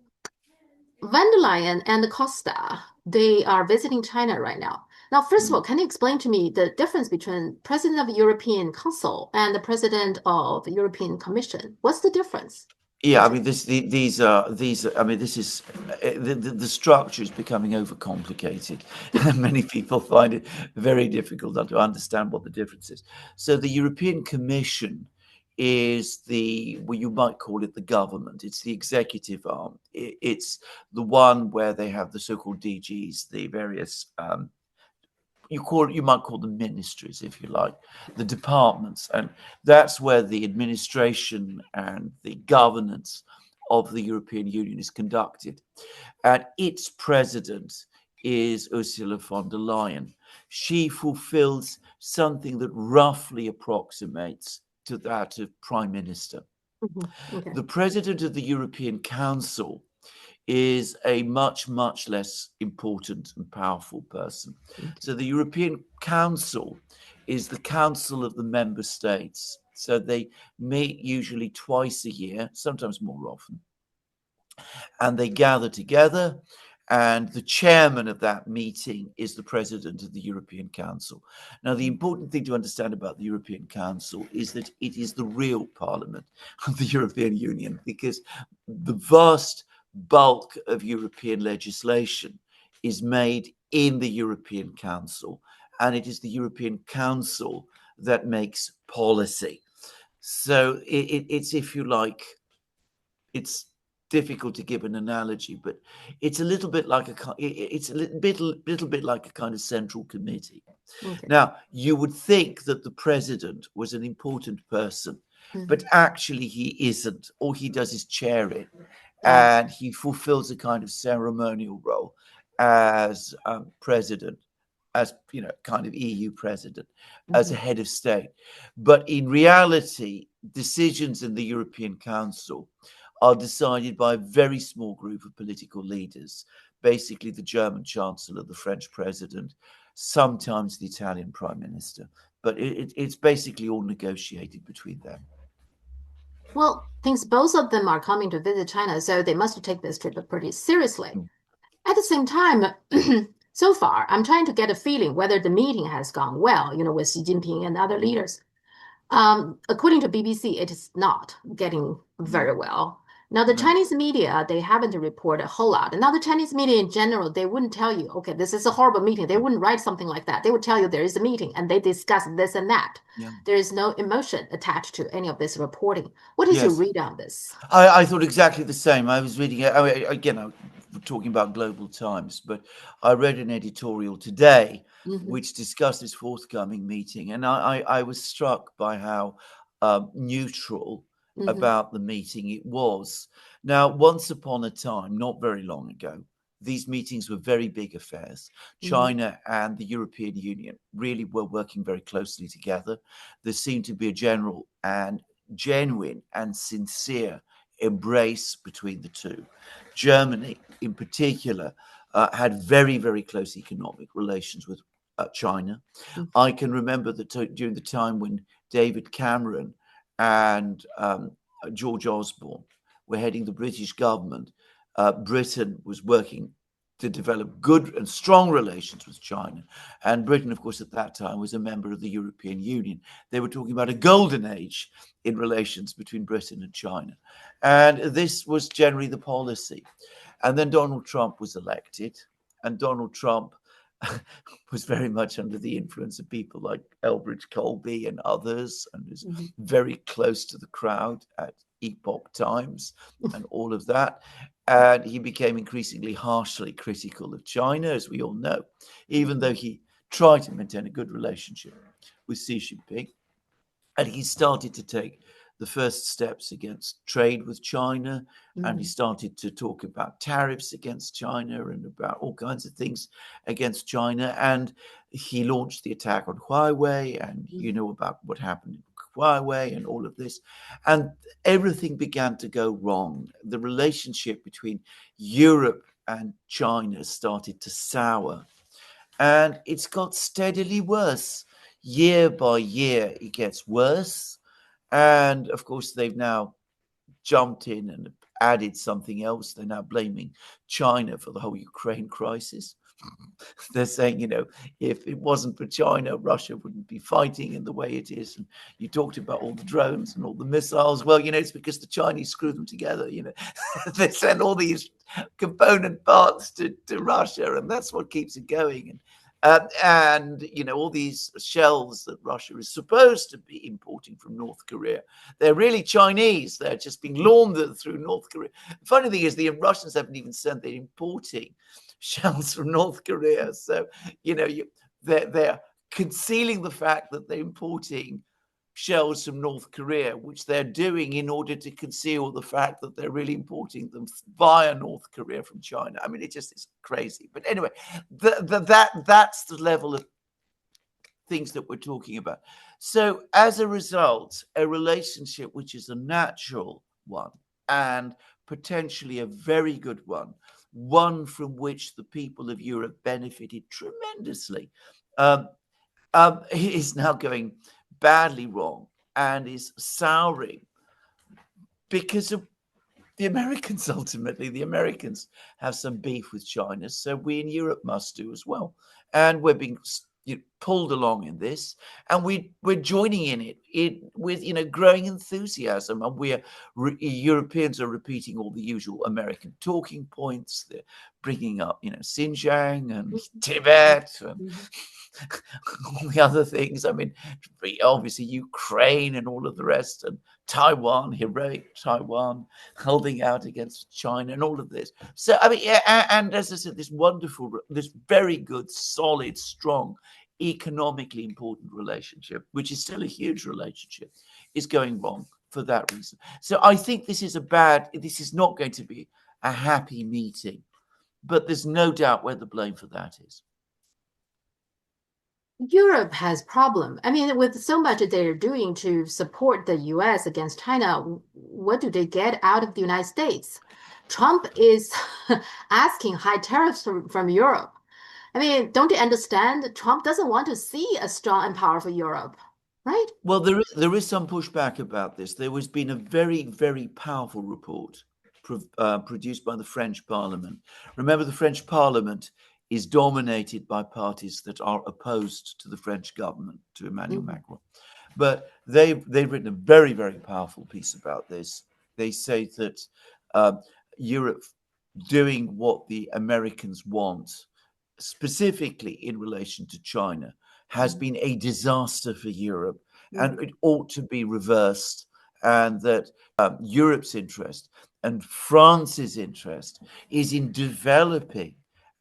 Van der Leyen and Costa, they are visiting China right now. Now, first of Mm. all, can you explain to me the difference between President of the European Council and the President of the European Commission? What's the difference? Yeah, I What's mean, it? I mean, this is the structure is becoming overcomplicated, and many people find it very difficult to understand what the difference is. So, the European Commission is well, you might call it the government. It's the executive arm. It's the one where they have the so-called DGs, the various you might call them ministries, if you like, the departments, and that's where the administration and the governance of the European Union is conducted. And its president is Ursula von der Leyen. She fulfills something that roughly approximates to that of prime minister. Okay. The president of the European Council is a much, much less important and powerful person. Okay. So the European Council is the council of the member states. So they meet usually twice a year, sometimes more often, and they gather together. And the chairman of that meeting is the president of the European Council. Now, the important thing to understand about the European Council is that it is the real parliament of the European Union, because the vast bulk of European legislation is made in the European Council, and it is the European Council that makes policy. So it's, if you like, it's difficult to give an analogy, but it's a little bit like it's a little bit like a kind of central committee. Okay. Now, you would think that the president was an important person, but Mhm. actually he isn't. All he does is chair it, Ah, and he fulfills a kind of ceremonial role as president, as kind of EU president, as a mhm. head of state. But in reality, decisions in the European Council are decided by a very small group of political leaders, basically the German chancellor, the French president, sometimes the Italian prime minister. But it's basically all negotiated between them. Well, since both of them are coming to visit China, so they must take this trip pretty seriously. Mm. At the same time, so far, I'm trying to get a feeling whether the meeting has gone well, with Xi Jinping and other leaders. According to BBC, it is not getting Mm. very well. Now, the No. Chinese media, they haven't reported a whole lot. Now, the Chinese media in general, they wouldn't tell you, okay, this is a horrible meeting. They wouldn't write something like that. They would tell you there is a meeting and they discuss this and that. Yeah. There is no emotion attached to any of this reporting. What is your Yes. read on this? I thought exactly the same. I was reading it. Again, we're talking about global times, but I read an editorial today Hmm. which discussed this forthcoming meeting, and I was struck by how neutral Hmm. about the meeting it was. Now, once upon a time, not very long ago, these meetings were very big affairs. Hmm. China and the European Union really were working very closely together. There seemed to be a general and genuine and sincere embrace between the two. Germany, in particular, had very, very close economic relations with China. I can remember that during the time when David Cameron and George Osborne were heading the British government, Britain was working to develop good and strong relations with China. And Britain, of course, at that time was a member of the European Union. They were talking about a golden age in relations between Britain and China. And this was generally the policy. And then Donald Trump was elected, and Donald Trump was very much under the influence of people like Elbridge Colby and others, and was Mm-hmm. very close to the crowd at epoch times and all of that. And he became increasingly harshly critical of China, as we all know, even though he tried to maintain a good relationship with Xi Jinping. And he started to take the first steps against trade with China, and he started to talk about tariffs against China and about all kinds of things against China. And he launched the attack on Huawei, and you know about what happened in Huawei and all of this. And everything began to go wrong. The relationship between Europe and China started to sour, and it's got steadily worse. Year by year, it gets worse. And of course, they've now jumped in and added something else. They're now blaming China for the whole Ukraine crisis. They're saying, if it wasn't for China, Russia wouldn't be fighting in the way it is. And you talked about all the drones and all the missiles. Well, it's because the Chinese screw them together. They send all these component parts to Russia, and that's what keeps it going. And all these shells that Russia is supposed to be importing from North Korea, they're really Chinese. They're just being laundered through North Korea. The funny thing is, the Russians haven't even said they're importing shells from North Korea. So, they're concealing the fact that they're importing shells from North Korea, which they're doing in order to conceal the fact that they're really importing them via North Korea from China. I mean, it just is crazy. But anyway, that's the level of things that we're talking about. So as a result, a relationship which is a natural one and potentially a very good one from which the people of Europe benefited tremendously, is now going badly wrong and is souring because of the Americans. Ultimately, the Americans have some beef with China, so we in Europe must do as well. And we're being pulled along in this, and we're joining in it with growing enthusiasm. And Europeans are repeating all the usual American talking points. They're bringing up Xinjiang and Tibet and all the other things. I mean, obviously Ukraine and all of the rest, and Taiwan, heroic Taiwan, holding out against China and all of this. So, I mean, and as I said, this very good, solid, strong, economically important relationship, which is still a huge relationship, is going wrong for that reason. So I think this is not going to be a happy meeting, but there's no doubt where the blame for that is. Europe has problem. I mean, with so much they're doing to support the US against China, what do they get out of the United States? Trump is asking high tariffs from Europe. I mean, don't they understand? Trump doesn't want to see a strong and powerful Europe, right? Well, there is some pushback about this. There has been a very, very powerful report produced by the French Parliament. Remember, the French Parliament is dominated by parties that are opposed to the French government, to Emmanuel Macron. But they've written a very, very powerful piece about this. They say that Europe doing what the Americans want, specifically in relation to China, has been a disaster for Europe, and it ought to be reversed, and that Europe's interest and France's interest is in developing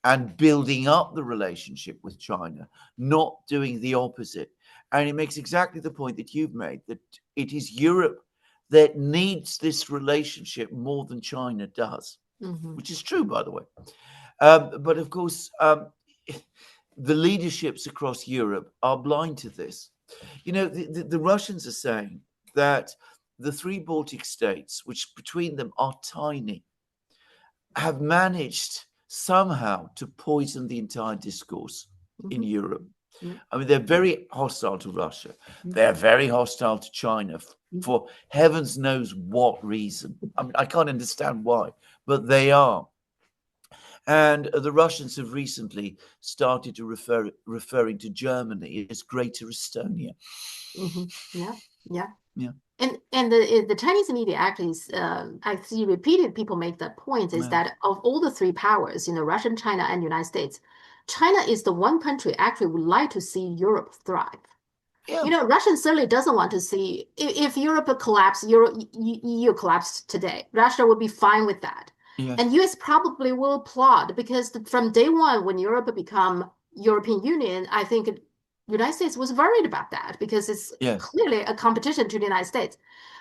and building up the relationship with China, not doing the opposite. And it makes exactly the point that you've made, that it is Europe that needs this relationship more than China does, which is true, by the way. But of course, the leaderships across Europe are blind to this. The Russians are saying that the three Baltic states, which between them are tiny, have managed somehow to poison the entire discourse in Europe. I mean, they're very hostile to Russia. They're very hostile to China for heavens knows what reason. I mean, I can't understand why, but they are. And the Russians have recently started to referring to Germany as Greater Estonia. Yeah. And the Chinese media actually, I see people make that point, is that of all the three powers, Russia, China, and United States, China is the one country actually would like to see Europe thrive. Yeah. Russia certainly doesn't want to see if Europe collapse, EU collapsed today. Russia would be fine with that. Yes. And US probably will applaud because from day one, when Europe become European Union, I think United States was worried about that because it's clearly a competition to the United States.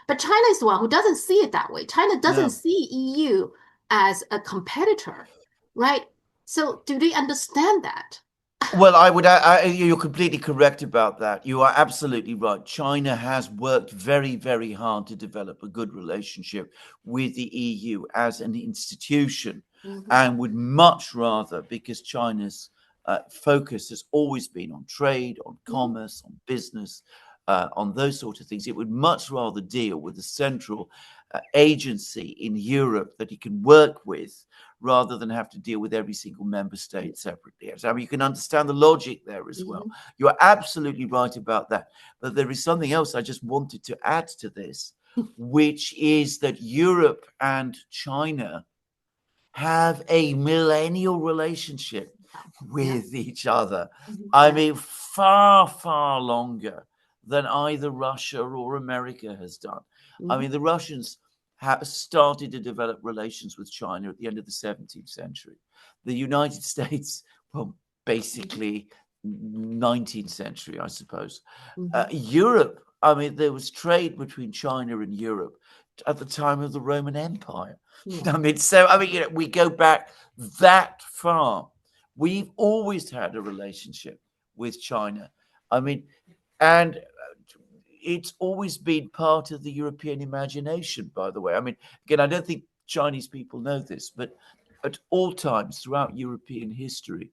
But China is the one who doesn't see it that way. China doesn't see EU as a competitor, right? So do they understand that? Well, you're completely correct about that. You are absolutely right. China has worked very, very hard to develop a good relationship with the EU as an institution, and would much rather, because China's focus has always been on trade, on commerce, on business, on those sort of things. It would much rather deal with a central agency in Europe that it can work with, rather than have to deal with every single member state separately. So, I mean, you can understand the logic there as well. You are absolutely right about that. But there is something else I just wanted to add to this, which is that Europe and China have a millennial relationship with each other. I mean, far, far longer than either Russia or America has done. I mean, the Russians started to develop relations with China at the end of the 17th century. The United States, well, basically 19th century, I suppose. Europe, I mean, there was trade between China and Europe at the time of the Roman Empire. I mean, we go back that far. We've always had a relationship with China. I mean, and it's always been part of the European imagination, by the way. I mean, again, I don't think Chinese people know this, but at all times throughout European history,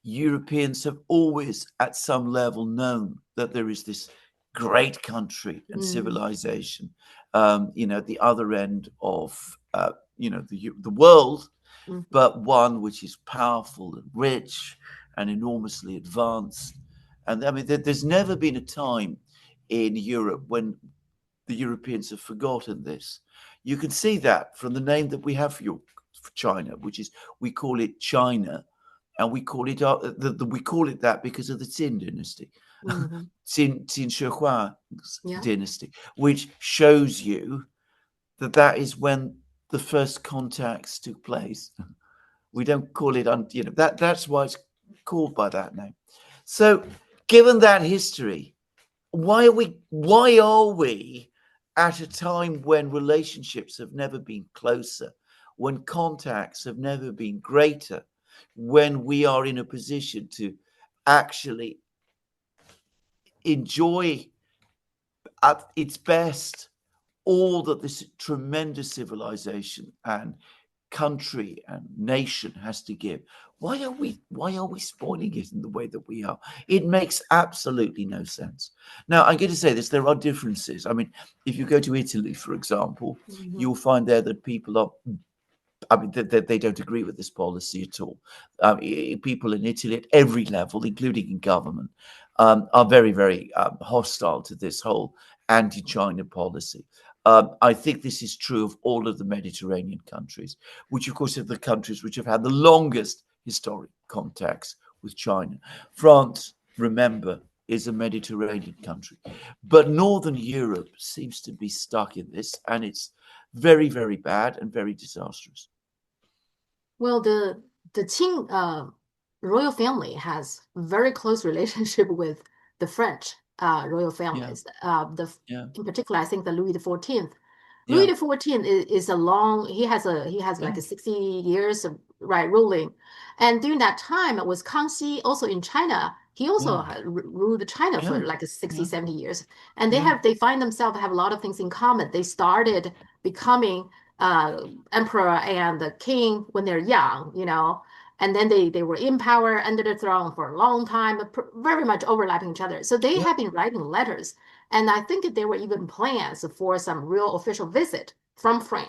Europeans have always at some level known that there is this great country and civilization, at the other end of, the world, but one which is powerful and rich and enormously advanced. And I mean, there's never been a time in Europe when the Europeans have forgotten this. You can see that from the name that we have for China, which is, we call it China, and we call it that because of the Qing dynasty, Qin Shi Huang's dynasty, which shows you that is when the first contacts took place. We don't call it, that's why it's called by that name. So, given that history, why are we at a time when relationships have never been closer, when contacts have never been greater, when we are in a position to actually enjoy at its best all that this tremendous civilization and country and nation has to give? Why are we spoiling it in the way that we are? It makes absolutely no sense. Now, I'm going to say this: there are differences. I mean, if you go to Italy, for example, you'll find there that people are, I mean, they don't agree with this policy at all. People in Italy at every level, including in government, are very, very hostile to this whole anti-China policy. I think this is true of all of the Mediterranean countries, which, of course, are the countries which have had the longest historic contacts with China. France, remember, is a Mediterranean country. But Northern Europe seems to be stuck in this, and it's very, very bad and very disastrous. Well, the Qing royal family has very close relationship with the French royal families. In particular, I think the Louis XIV. Louis XIV is a long. He has like 60 years of ruling, and during that time it was Kangxi also in China. He also ruled China for like 60, 70 years, and they find themselves have a lot of things in common. They started becoming emperor and the king when they're young, and then they were in power under the throne for a long time, very much overlapping each other. So they have been writing letters, and I think there were even plans for some real official visit from France.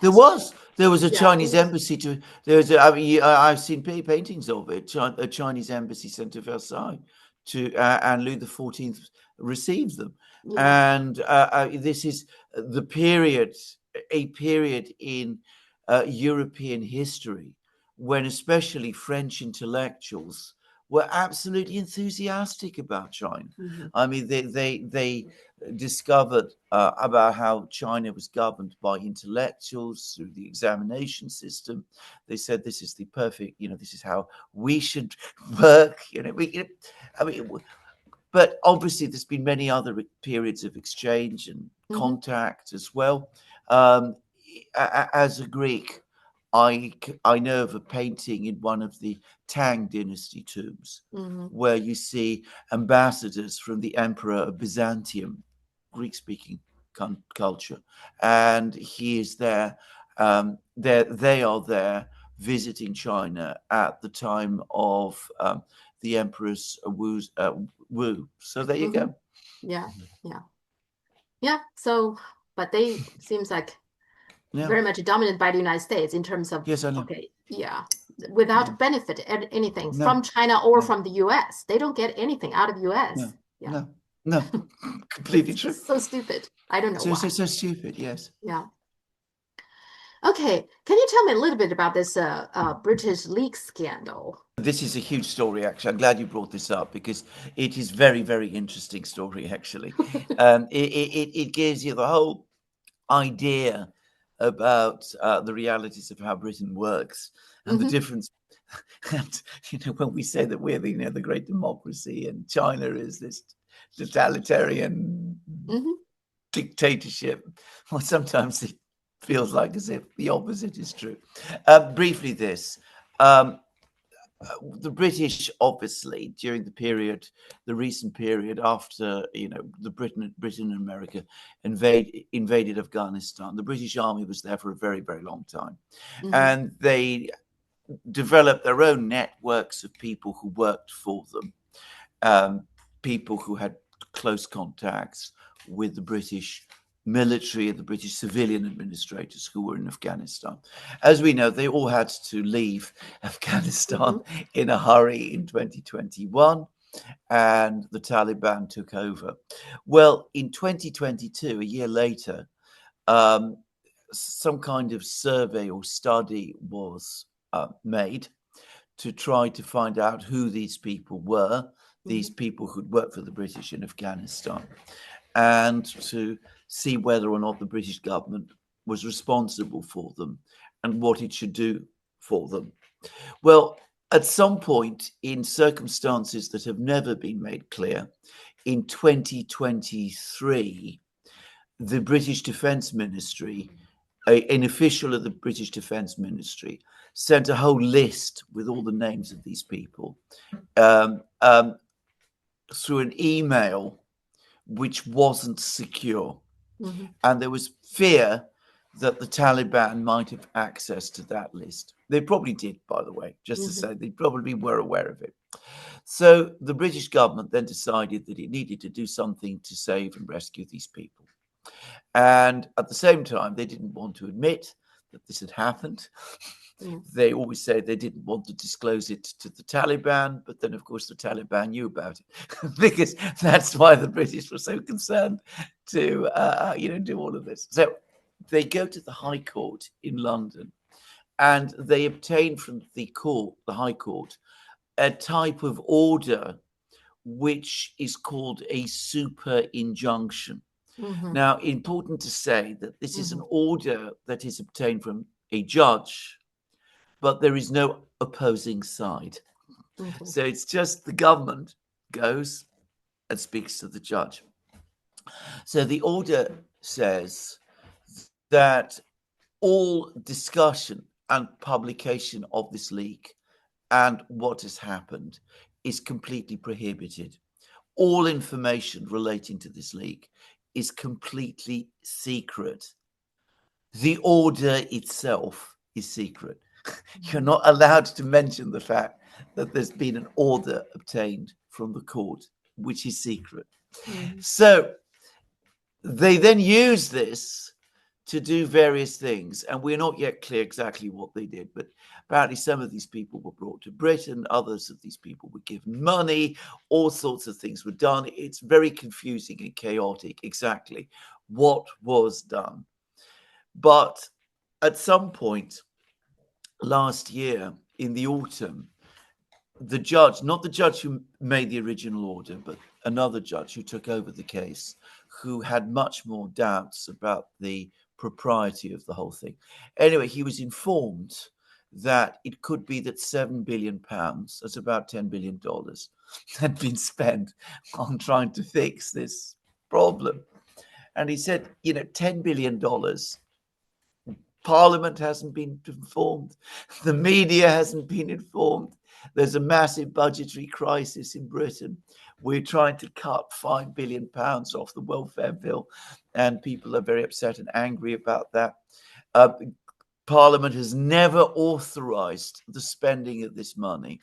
There was a Chinese embassy I've seen paintings of it. A Chinese embassy sent to Versailles and Louis XIV received them. And this is a period in European history when especially French intellectuals were absolutely enthusiastic about China. Mhm. I mean, they discovered about how China was governed by intellectuals through the examination system. They said this is the perfect, this is how we should work. I mean, but obviously there's been many other periods of exchange and contact as well. As a Greek, I know of a painting in one of the Tang dynasty tombs where you see ambassadors from the Emperor of Byzantium, Greek-speaking culture, and he is there. They are there visiting China at the time of the Emperor's Wu. So there you go. Yeah, yeah. So, but they seems like very much dominated by the United States in terms of Yes, I know. okay, yeah, without benefit anything No. from China or from the US. They don't get anything out of US. No, completely true. So stupid. I don't know why. So stupid. Yes. Yeah. Okay, can you tell me a little bit about this British leak scandal? This is a huge story, actually. I'm glad you brought this up because it is very, very interesting story, actually. It gives you the whole idea about the realities of how Britain works and the difference. And when we say that we're the great democracy and China is this totalitarian dictatorship, well, sometimes it feels like as if the opposite is true. Briefly, this. The British, obviously, during the recent period after the Britain and America invaded Afghanistan, the British Army was there for a very, very long time, and they developed their own networks of people who worked for them, people who had close contacts with the British military and the British civilian administrators who were in Afghanistan. As we know, they all had to leave Afghanistan in a hurry in 2021, and the Taliban took over. Well, in 2022, a year later, some kind of survey or study was made to try to find out who these people were, these people who'd worked for the British in Afghanistan, and to see whether or not the British government was responsible for them and what it should do for them. Well, at some point, in circumstances that have never been made clear, in 2023, the British Defence Ministry, an official of the British Defence Ministry, sent a whole list with all the names of these people through an email which wasn't secure. And there was fear that the Taliban might have access to that list. They probably did, by the way, just to say they probably were aware of it. So the British government then decided that it needed to do something to save and rescue these people. And at the same time, they didn't want to admit that this had happened. They always say they didn't want to disclose it to the Taliban, but then, of course, the Taliban knew about it because that's why the British were so concerned to, do all of this. So they go to the High Court in London, and they obtain from the High Court, a type of order which is called a super injunction. Now, important to say that this is an order that is obtained from a judge, but there is no opposing side. So it's just the government goes and speaks to the judge. So the order says that all discussion and publication of this leak and what has happened is completely prohibited. All information relating to this leak is completely secret. The order itself is secret. You're not allowed to mention the fact that there's been an order obtained from the court, which is secret. So they then use this to do various things, and we're not yet clear exactly what they did, but apparently some of these people were brought to Britain, others of these people were given money, all sorts of things were done. It's very confusing and chaotic exactly what was done. But at some point last year, in the autumn, the judge, not the judge who made the original order, but another judge who took over the case, who had much more doubts about the propriety of the whole thing. Anyway, he was informed that it could be that £7 billion, that's about $10 billion, had been spent on trying to fix this problem. And he said, $10 billion. Parliament hasn't been informed. The media hasn't been informed. There's a massive budgetary crisis in Britain. We're trying to cut £5 billion off the welfare bill, and people are very upset and angry about that. Parliament has never authorized the spending of this money.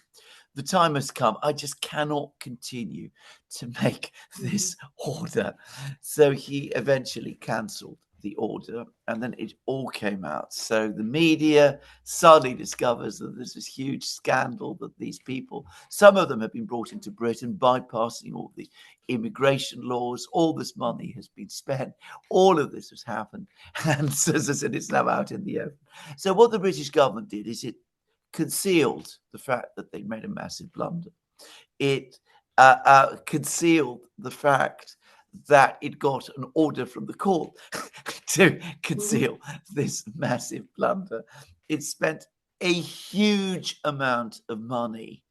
The time has come. I just cannot continue to make this order. So he eventually cancelled the order, and then it all came out. So the media suddenly discovers that there's this huge scandal that these people, some of them have been brought into Britain bypassing all the immigration laws. All this money has been spent. All of this has happened. And so, as I said, it's now out in the open. So what the British government did is it concealed the fact that they made a massive blunder. It concealed the fact that it got an order from the court to conceal this massive blunder. It spent a huge amount of money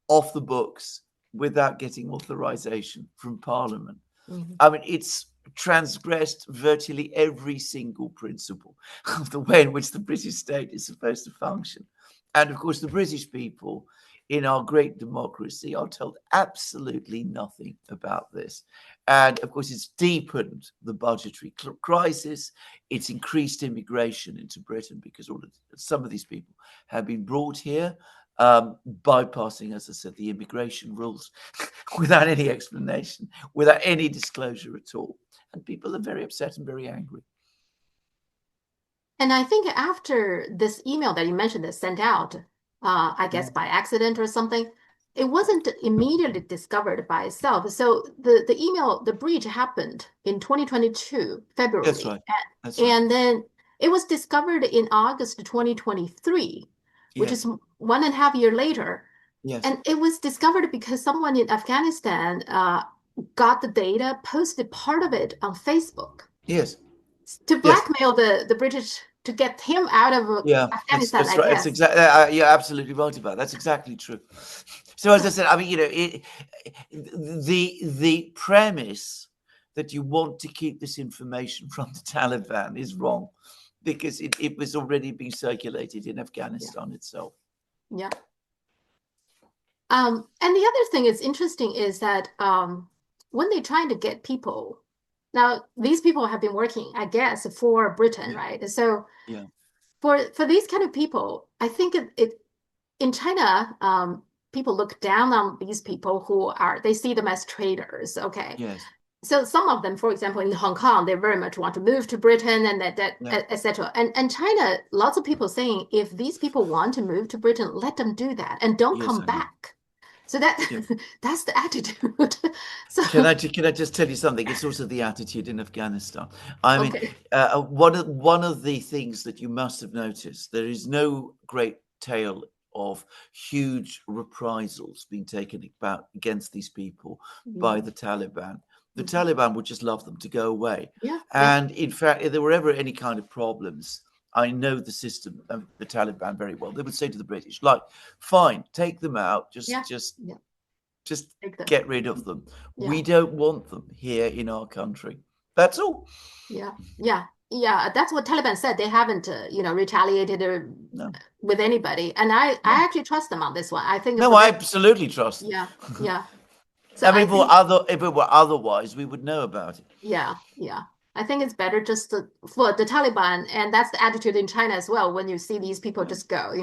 off the books without getting authorization from Parliament. I mean, it's transgressed virtually every single principle of the way in which the British state is supposed to function. And of course, the British people in our great democracy are told absolutely nothing about this. And of course, it's deepened the budgetary crisis. It's increased immigration into Britain because some of these people have been brought here, bypassing, as I said, the immigration rules without any explanation, without any disclosure at all. And people are very upset and very angry. And I think after this email that you mentioned is sent out, I guess by accident or something, it wasn't immediately discovered by itself. So the email, the breach happened in 2022, February. That's right. That's right. And then it was discovered in August 2023, which is 1.5 years later. Yes. And it was discovered because someone in Afghanistan got the data, posted part of it on Facebook. Yes. To blackmail the British to get him out of Afghanistan. That's right. That's exactly. You're absolutely right about that. That's exactly true. So as I said, I mean, the premise that you want to keep this information from the Taliban is wrong, because it was already being circulated in Afghanistan itself. Yeah. And the other thing is interesting is that when they're trying to get people. Now, these people have been working, I guess, for Britain, right? So for these kind of people, I think in China, people look down on these people they see them as traitors, okay? Yes. So some of them, for example, in Hong Kong, they very much want to move to Britain and etc. And China, lots of people saying, if these people want to move to Britain, let them do that and don't come back. So that's the attitude. So can I just tell you something? It's also the attitude in Afghanistan. I mean, one of the things that you must have noticed, there is no great tale of huge reprisals being taken about against these people by the Taliban. The Taliban would just love them to go away. And in fact, if there were ever any kind of problems, I know the system of the Taliban very well. They would say to the British, like, fine, take them out, just get rid of them. We don't want them here in our country. That's all. Yeah. That's what Taliban said. They haven't, retaliated with anybody. And I actually trust them on this one. I think. I absolutely trust them. Yeah. So I mean, if it were otherwise, we would know about it. Yeah. I think it's better just for the Taliban, and that's the attitude in China as well. When you see these people just go,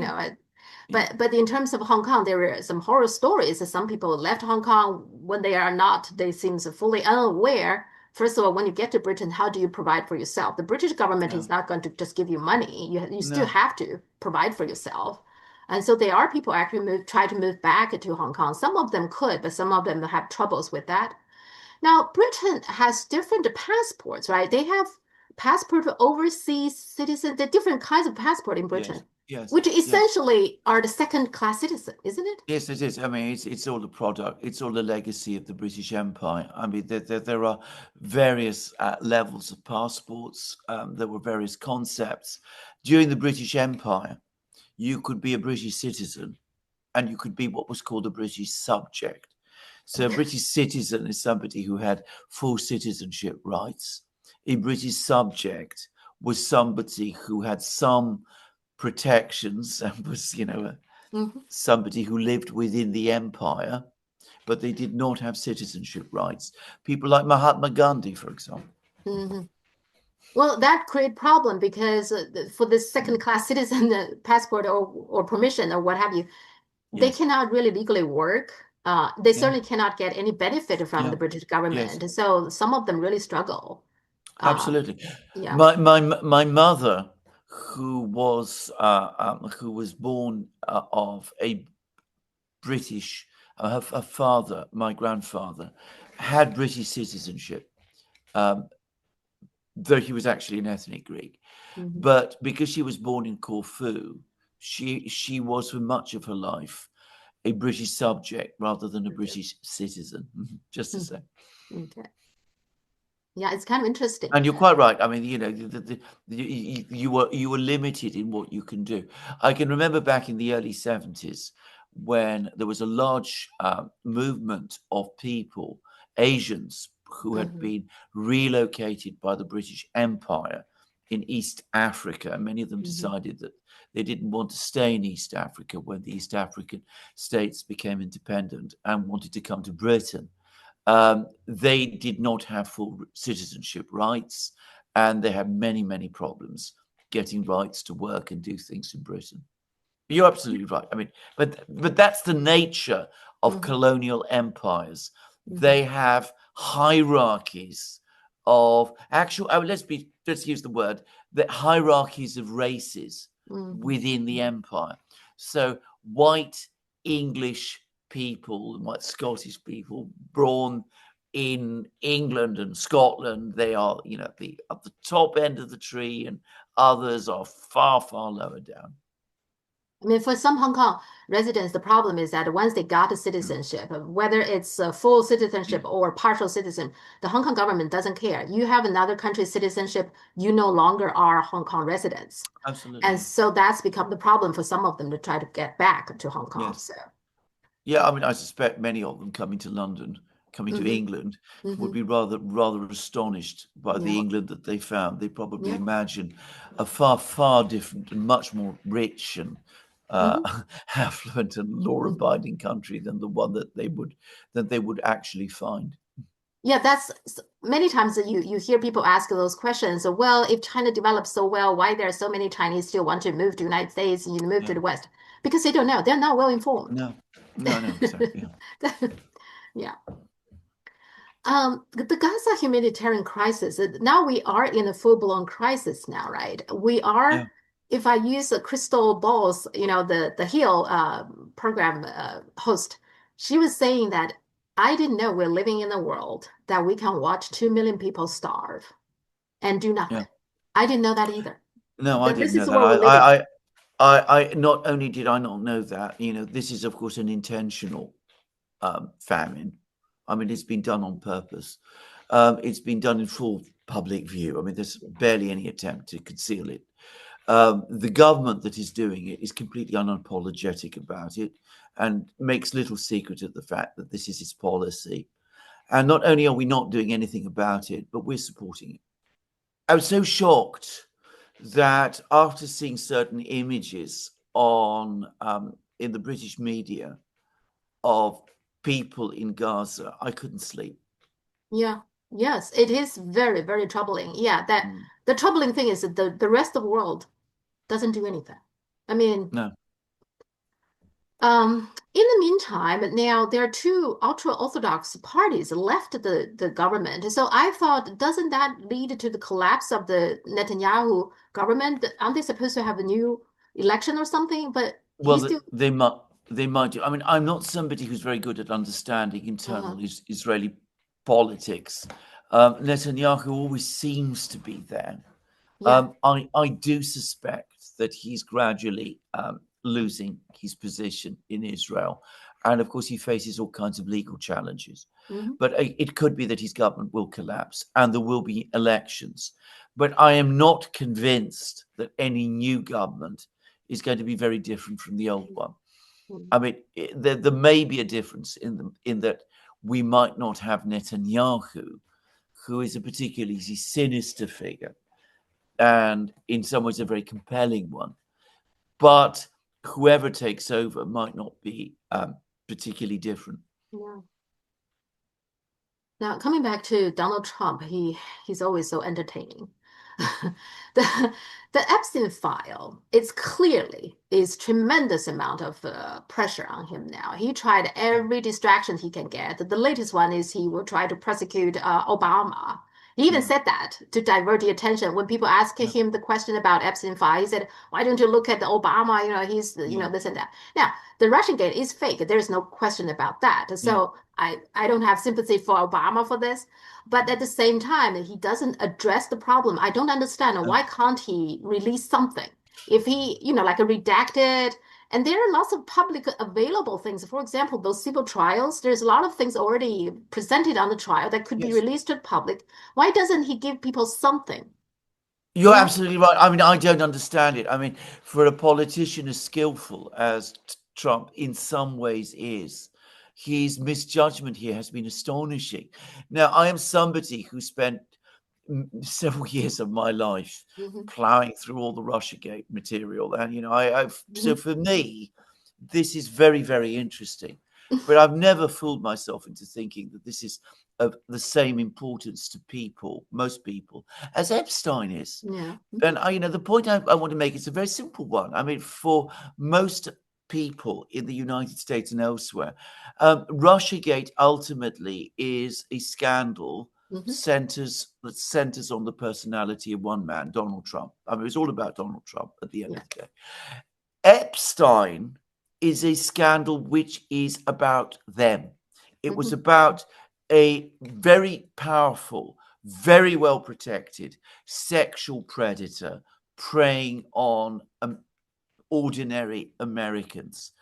But in terms of Hong Kong, there are some horror stories. Some people left Hong Kong when they seem fully unaware. First of all, when you get to Britain, how do you provide for yourself? The British government is not going to just give you money. You still have to provide for yourself. And so there are people actually try to move back to Hong Kong. Some of them could, but some of them have troubles with that. Now, Britain has different passports, right? They have passport for overseas citizens. There are different kinds of passport in Britain. Yes, which yes. essentially are the second-class citizen, isn't it? Yes, it is. I mean, it's all the product. It's all the legacy of the British Empire. I mean, there are various levels of passports. There were various concepts. During the British Empire, you could be a British citizen and you could be what was called a British subject. So a British citizen is somebody who had full citizenship rights. A British subject was somebody who had some protections and was, somebody who lived within the empire, but they did not have citizenship rights. People like Mahatma Gandhi, for example. Mm-hmm. Well, that create problem because for this second-class citizen passport or permission or what have you, they Yes. cannot really legally work. They Yeah. certainly cannot get any benefit from Yeah. the British Yes. government. So some of them really struggle. Uh, Absolutely. yeah. My mother, who was born of a British, her father, my grandfather, had British citizenship, though he was actually an ethnic Greek. Mm-hmm. But because she was born in Corfu, she was for much of her life a British subject rather than a Okay. British citizen. Just to say. Okay. Yeah, it's kind of interesting. And you're quite right. I mean, you were limited in what you can do. I can remember back in the early 70s when there was a large movement of people, Asians, who had Mm-hmm. been relocated by the British Empire in East Africa. Many of them Mm-hmm. decided that they didn't want to stay in East Africa when the East African states became independent and wanted to come to Britain. They did not have full citizenship rights, and they had many, many problems getting rights to work and do things in Britain. You're absolutely right. I mean, but that's the nature of Mm-hmm. colonial empires. Mm-hmm. They have hierarchies of actual. Oh, let's use the word, the hierarchies of races Mm-hmm. within the empire. So white English people, white Scottish people born in England and Scotland, they are, at the top end of the tree, and others are far, far lower down. I mean, for some Hong Kong residents, the problem is that once they got a citizenship, whether it's a full citizenship or partial citizen, the Hong Kong government doesn't care. You have another country's citizenship, you no longer are Hong Kong residents. And Absolutely. so that's become the problem for some of them to try to get back to Hong Kong. Yes. So, Yeah, I mean, I suspect many of them coming to London, coming to hmm England, would hmm be rather astonished by the yeah, England that they found. They probably yeah. imagine a far, far different and much more rich and hmm affluent and hmm law-abiding country than the one that they would actually find. Yeah, that's many times that you hear people ask those questions. So, well, if China develops so well, why there are so many Chinese still want to move to the United States and move to Yeah. the West? Because they don't know. They're not well informed. No. No. No. Exactly. Yeah. Yeah. The Gaza humanitarian crisis, now we are in a full-blown crisis now, right? We Yeah. are, if I use a crystal balls, the Hill program host, she was saying that I didn't know we're living in a world that we can watch 2 million people starve and do Yeah. nothing. I didn't know that either. No, I That didn't this know is that. where we're living. I not only did I not know that, this is of course an intentional famine. I mean, it's been done on purpose. It's been done in full public view. I mean, there's barely any attempt to conceal it. The government that is doing it is completely unapologetic about it and makes little secret of the fact that this is its policy. And not only are we not doing anything about it, but we're supporting it. I was so shocked that after seeing certain images on in the British media of people in Gaza, I couldn't sleep. Yeah. Yes, it is very, very troubling. Yeah, that Mm. the troubling thing is that the rest of the world doesn't do anything. I mean, No. in the meantime, now there are two ultra-Orthodox parties left the government. So I thought, doesn't that lead to the collapse of the Netanyahu government? Aren't they supposed to have a new election or something? But Well, he's still, they might do. I mean, I'm not somebody who's very good at understanding uh, internal Israeli politics. Netanyahu always seems to be there. yeah. I do suspect that he's gradually losing his position in Israel. And of course, he faces all kinds of legal challenges. But it could be that his government will collapse and there will be elections. But I am not convinced that any new government is going to be very different from the old one. I mean, there may be a difference in that we might not have Netanyahu, who is a particularly sinister figure and in some ways a very compelling one. But whoever takes over might not be particularly different. Yeah. Now, coming back to Donald Trump, he's always so entertaining. The the Epstein file, it's clearly is tremendous amount of pressure on him now. He tried every distraction he can get. The latest one is he will try to prosecute Obama. He even said that to divert the attention. When people ask him the question about Epstein file, he said, "Why don't you look at the Obama? He's this and that." Now, the Russian gate is fake. There's no question about that. So I don't have sympathy for Obama for this. But at the same time, he doesn't address the problem. I don't understand why can't he release something? If he, like a redacted, and there are lots of public available things. For example, those civil trials, there's a lot of things already presented on the trial that could be released to the public. Why doesn't he give people something? You're absolutely right. I mean, I don't understand it. I mean, for a politician as skillful as Trump in some ways is, his misjudgment here has been astonishing. Now, I am somebody who spent several years of my life plowing through all the Russiagate material. And, so for me, this is very, very interesting. But I've never fooled myself into thinking that this is of the same importance to people, most people, as Epstein is. Yeah. And the point I want to make is a very simple one. I mean, for most people in the United States and elsewhere, Russiagate ultimately is a scandal that centers on the personality of one man, Donald Trump. I mean, it's all about Donald Trump at the end of the day. Epstein is a scandal which is about them. It was about a very powerful, very well protected sexual predator preying on ordinary Americans.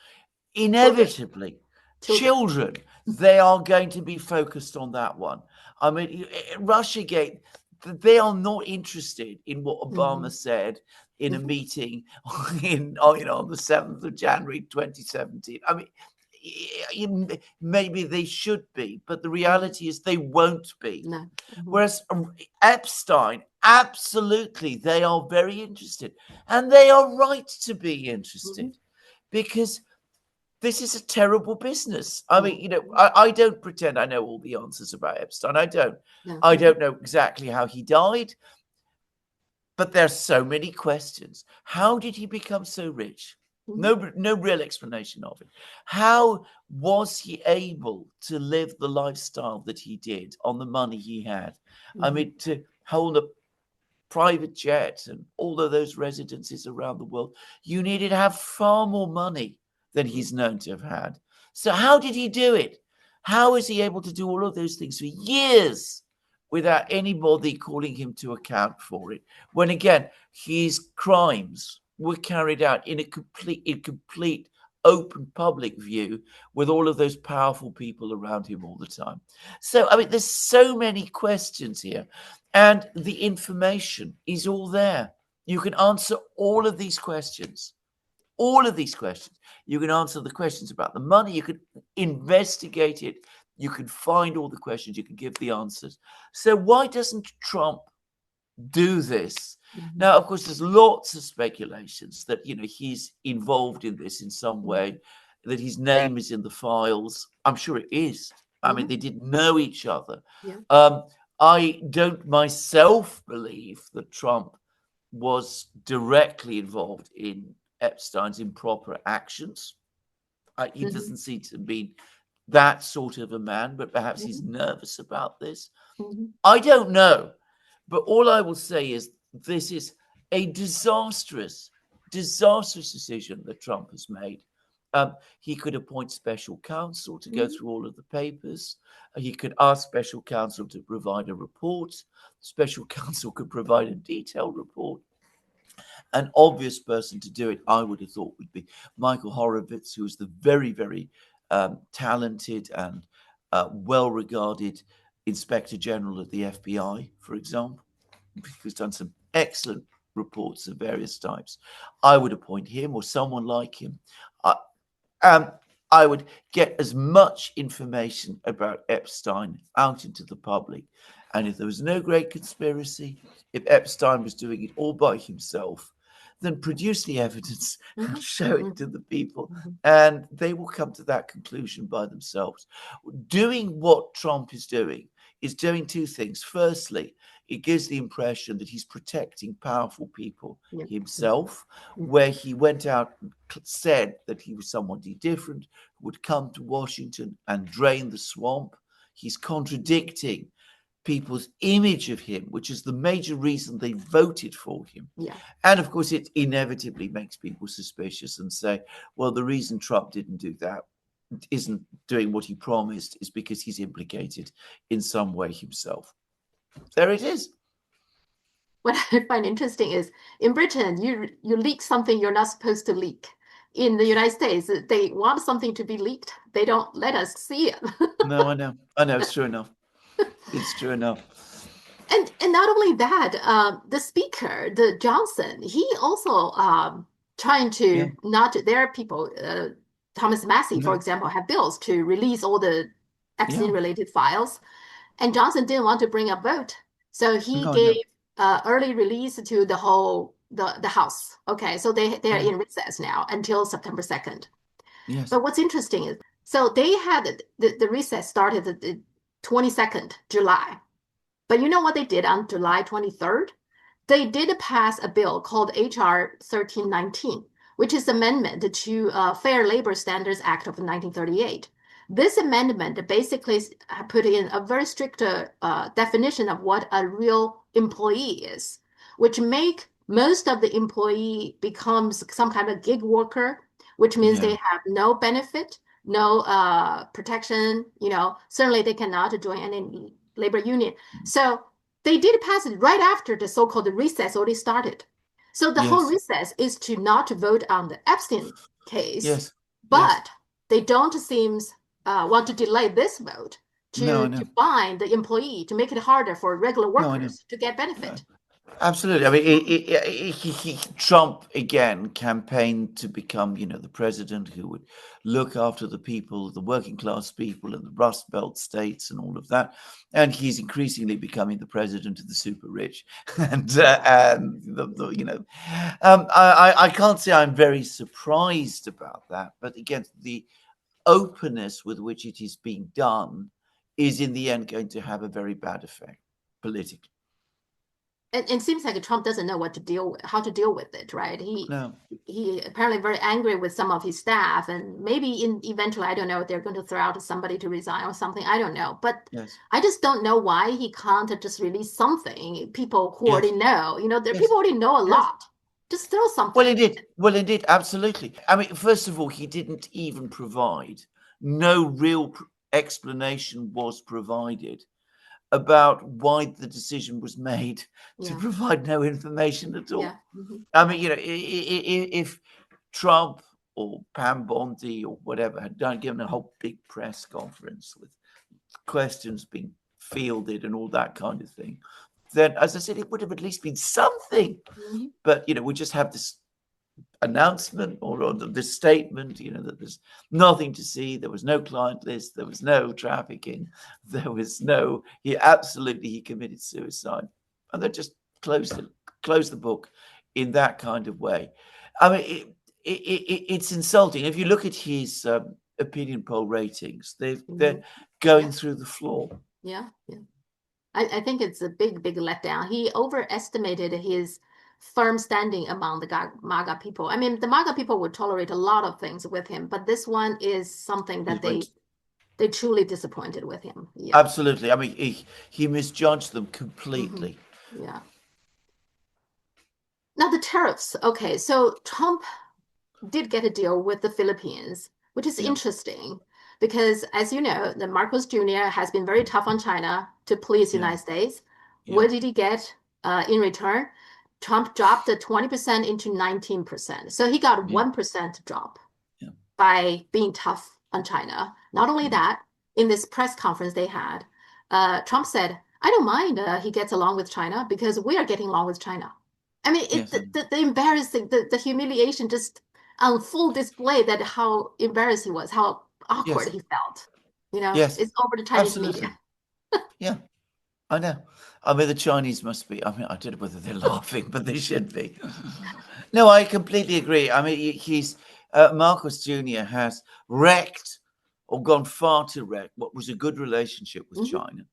Inevitably, children, they are going to be focused on that one. I mean, Russiagate, they are not interested in what Obama said in a meeting on the 7th of January 2017. I mean, maybe they should be, but the reality is they won't be. No. Whereas Epstein, absolutely, they are very interested. And they are right to be interested because this is a terrible business. I mean, I don't pretend I know all the answers about Epstein. I don't. I don't know exactly how he died. But there's so many questions. How did he become so rich? No real explanation of it. How was he able to live the lifestyle that he did on the money he had? I mean, to hold a private jet and all of those residences around the world, you needed to have far more money than he's known to have had. So how did he do it? How is he able to do all of those things for years without anybody calling him to account for it? When again, his crimes were carried out in a complete open public view with all of those powerful people around him all the time. So, I mean, there's so many questions here, and the information is all there. You can answer all of these questions. All of these questions. You can answer the questions about the money. You can investigate it. You can find all the questions. You can give the answers. So why doesn't Trump do this? Now, of course, there's lots of speculations that, he's involved in this in some way, that his name is in the files. I'm sure it is. I mean, they didn't know each other. I don't myself believe that Trump was directly involved in Epstein's improper actions. He doesn't seem to be that sort of a man, but perhaps he's nervous about this. I don't know. But all I will say is this is a disastrous decision that Trump has made. He could appoint special counsel to go through all of the papers. He could ask special counsel to provide a report. Special counsel could provide a detailed report. An obvious person to do it, I would have thought, would be Michael Horowitz, who is the very, very talented and well-regarded Inspector General at the FBI, for example, who's done some excellent reports of various types. I would appoint him or someone like him. I would get as much information about Epstein out into the public. And if there was no great conspiracy, if Epstein was doing it all by himself, then produce the evidence and show it to the people, and they will come to that conclusion by themselves. Doing what Trump is doing two things. Firstly, it gives the impression that he's protecting powerful people himself, where he went out and said that he was somebody different, would come to Washington and drain the swamp. He's contradicting people's image of him, which is the major reason they voted for him. And of course, it inevitably makes people suspicious and say, well, the reason Trump didn't do that, isn't doing what he promised, is because he's implicated in some way himself. There it is. What I find interesting is in Britain, you leak something you're not supposed to leak. In the United States, they want something to be leaked. They don't let us see it. No, I know. It's true enough. It's true enough. And not only that, the speaker, the Johnson, he also trying to not. There are people. Thomas Massey, for example, have bills to release all the Epstein-related files, and Johnson didn't want to bring a vote, so he gave early release to the whole the House. Okay, so they are in recess now until September 2nd. Yes. But what's interesting is, so they had the recess started the 22nd July, but you know what they did on July 23rd? They did pass a bill called HR 1319, which is amendment to Fair Labor Standards Act of 1938. This amendment basically put in a very strict definition of what a real employee is, which make most of the employee becomes some kind of gig worker, which means they have no benefit, no protection. Certainly they cannot join any labor union. So they did pass it right after the so-called recess already started. So the whole recess is to not vote on the Epstein case, but they don't seem want to delay this vote to bind the employee, to make it harder for regular workers to get benefit. Absolutely. I mean, Trump, again, campaigned to become, the president who would look after the people, the working class people and the Rust Belt states and all of that. And he's increasingly becoming the president of the super rich. And, I can't say I'm very surprised about that. But again, the openness with which it is being done is in the end going to have a very bad effect politically. And it seems like Trump doesn't know how to deal with it, right? He apparently very angry with some of his staff, and maybe eventually, I don't know, they're going to throw out somebody to resign or something. I don't know, but I just don't know why he can't just release something. People who already know, people already know a lot. Just throw something. Well, indeed, absolutely. I mean, first of all, he didn't even provide. No real explanation was provided about why the decision was made to provide no information at all. I mean, if Trump or Pam Bondi or whatever had given a whole big press conference with questions being fielded and all that kind of thing, then, as I said, it would have at least been something. But, we just have this announcement or this statement, that there's nothing to see. There was no client list. There was no trafficking. There was he committed suicide. And they just closed the book in that kind of way. I mean, it's insulting. If you look at his opinion poll ratings, they're going through the floor. Yeah. I think it's a big letdown. He overestimated his firm standing among the MAGA people. I mean, the MAGA people would tolerate a lot of things with him, but this one is something that they truly disappointed with him. Absolutely. I mean, he misjudged them completely. Yeah. Now the tariffs. Okay, so Trump did get a deal with the Philippines, which is interesting because, as you know, the Marcos Jr. has been very tough on China to please the United States. What did he get in return? Trump dropped the 20% into 19%. So he got Yeah. 1% drop Yeah. by being tough on China. Not only Yeah. that, in this press conference they had, Trump said, I don't mind he gets along with China because we are getting along with China. I mean, Yes. the embarrassing, the humiliation just on full display that how embarrassed he was, how awkward Yes. he felt. You know, Yes. it's over the Chinese media. Absolutely. Yeah. I know. I mean, the Chinese must be. I mean, I don't know whether they're laughing, but they should be. No, I completely agree. I mean, he's Marcos Jr. has wrecked or gone far to wreck what was a good relationship with Mhm. China.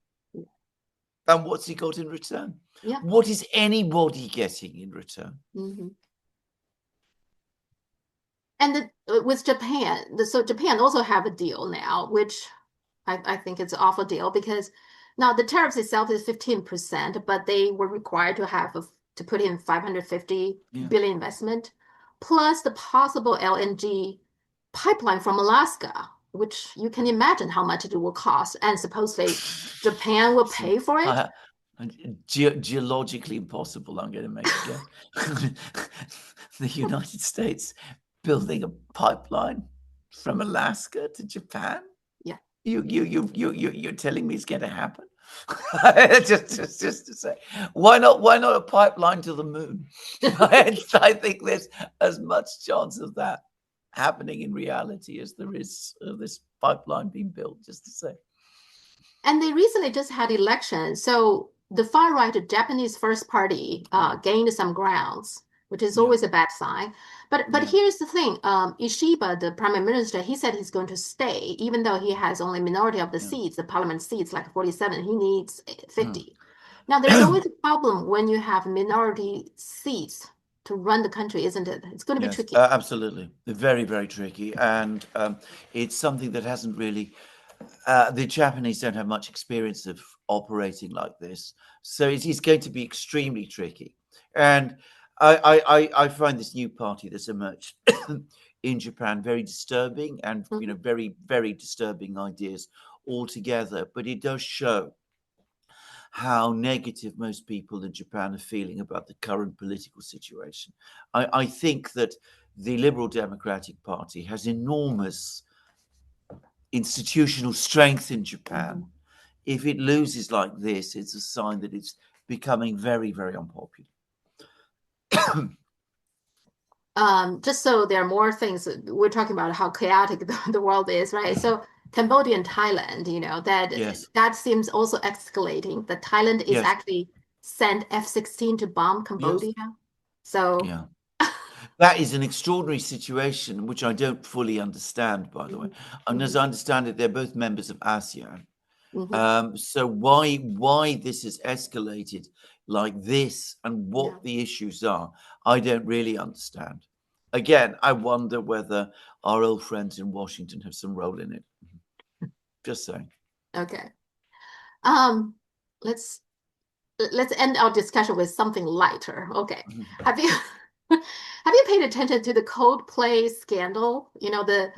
And what's he got in return? Yeah. What is anybody getting in return? Mhm. And with Japan, so Japan also have a deal now, which I think it's an awful deal because now the tariffs itself is 15%, but they were required to have to put in 550 Yeah. billion investment, plus the possible LNG pipeline from Alaska, which you can imagine how much it will cost. And supposedly Japan will So, pay for it. geologically impossible, I'm going to make a guess. The United States building a pipeline from Alaska to Japan? Yeah. You're telling me it's going to happen? just to say, why not a pipeline to the moon? I think there's as much chance of that happening in reality as there is of this pipeline being built. Just to say, And they recently just had elections. So the far right Japanese First Party gained some grounds, which is yeah, always a bad sign. But yeah, here's the thing: Ishiba, the prime minister, he said he's going to stay, even though he has only minority of the yeah. seats, the parliament seats, like 47. He needs Hmm. 50. Now, there's always a problem when you have minority seats to run the country, isn't it? It's going to be Yes, tricky. absolutely. They're very, very tricky, and it's something that hasn't really. The Japanese don't have much experience of operating like this, so it is going to be extremely tricky. And I find this new party that's emerged in Japan very disturbing, and Mhm. very, very disturbing ideas altogether. But it does show how negative most people in Japan are feeling about the current political situation. I think that the Liberal Democratic Party has enormous institutional strength in Japan. Mhm. If it loses like this, it's a sign that it's becoming very, very unpopular. Just so there are more things, we're talking about how chaotic the world is, right? So Cambodia and Thailand, Yes, that seems also escalating. That Thailand is yes, actually sent F-16 to bomb yes, Cambodia. So, yeah. That is an extraordinary situation, which I don't fully understand, by the way. mhm, And as mhm, I understand it, they're both members of ASEAN. mhm, So why this has escalated like this and yeah. what the issues are, I don't really understand. Again, I wonder whether our old friends in Washington have some role in it. Just saying. Okay. Um, let's let's end our discussion with something lighter. Okay. Have you have you paid attention to the Coldplay scandal? No, The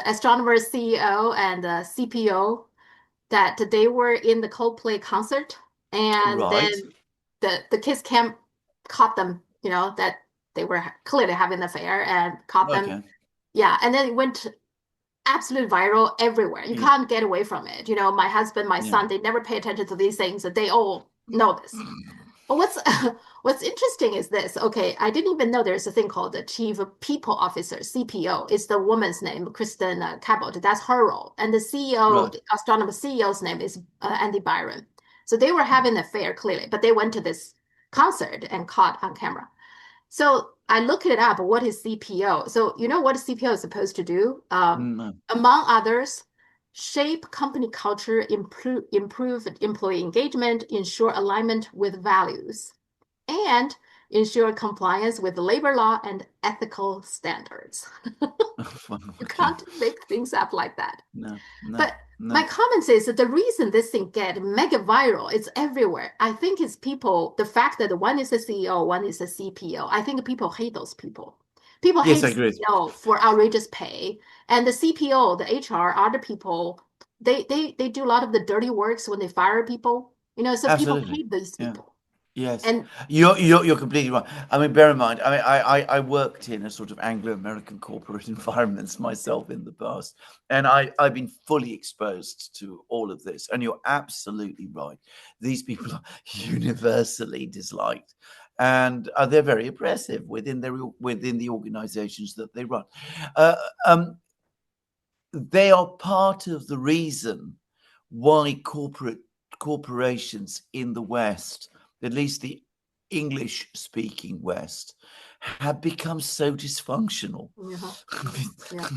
astronomer CEO and the CPO that they were in the Coldplay concert, and right. then the kiss cam caught them, that they were clearly having an affair and caught them. Okay. Yeah, and then it went absolute viral everywhere. You Yeah. can't get away from it. My husband, my Yeah. son, they never pay attention to these things. They all know this. But what's interesting is this. Okay, I didn't even know there's a thing called the Chief People Officer (CPO). It's the woman's name, Kristen Cabot. That's her role, and the CEO, Right. the astronomer CEO's name is Andy Byron. So they were having an affair clearly, but they went to this concert and caught on camera. So I looked it up. What is CPO? So you know what a CPO is supposed to do? No. Among others, shape company culture, improve employee engagement, ensure alignment with values, and ensure compliance with labor law and ethical standards. You Okay. can't make things up like that. No. No. But my No. comment is that the reason this thing get mega viral, it's everywhere. I think it's people, the fact that one is a CEO, one is a CPO. I think people hate those people. People hate Yes, the I agree. CEO for outrageous pay. And the CPO, the HR, other people, they do a lot of the dirty works when they fire people. So people Absolutely. hate these Yeah. people. Yes, And you're completely right. I mean, bear in mind, I mean, I worked in a sort of Anglo-American corporate environments myself in the past, and I've been fully exposed to all of this. And you're absolutely right. These people are universally disliked, and they're very oppressive within the organizations that they run. Uh, um, they are part of the reason why corporations in the West, at least the English speaking West, have become so dysfunctional. uh-huh. Yeah.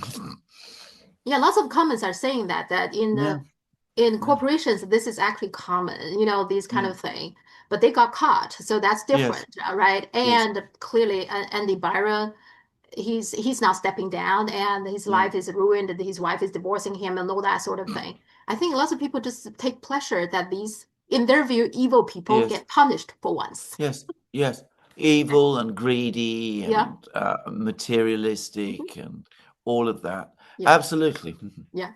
Yeah, lots of comments are saying that Yeah, in yeah, corporations this is actually common, these kind yeah. of thing. But they got caught, so that's Yes, different, right? yes, And clearly, Andy Byron, he's not stepping down, and his yeah, life is ruined. And his wife is divorcing him, and all that sort of thing. I think lots of people just take pleasure that these, in their view, evil people yes, get punished for once. yes, yes. Evil and greedy Yeah. and Mhm. materialistic and all of that. Yeah. Absolutely. Yeah.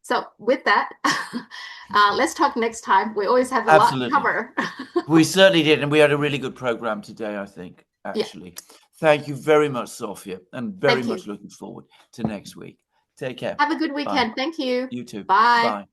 So with that, let's talk next time. We always have a lot to Absolutely. cover. We certainly did, and we had a really good program today, I think, Yeah. actually. Thank you very much, Sophia, and very Thank much you. looking forward to next week. Take care. Have a good Bye. weekend. Thank you. You too. Bye. Bye.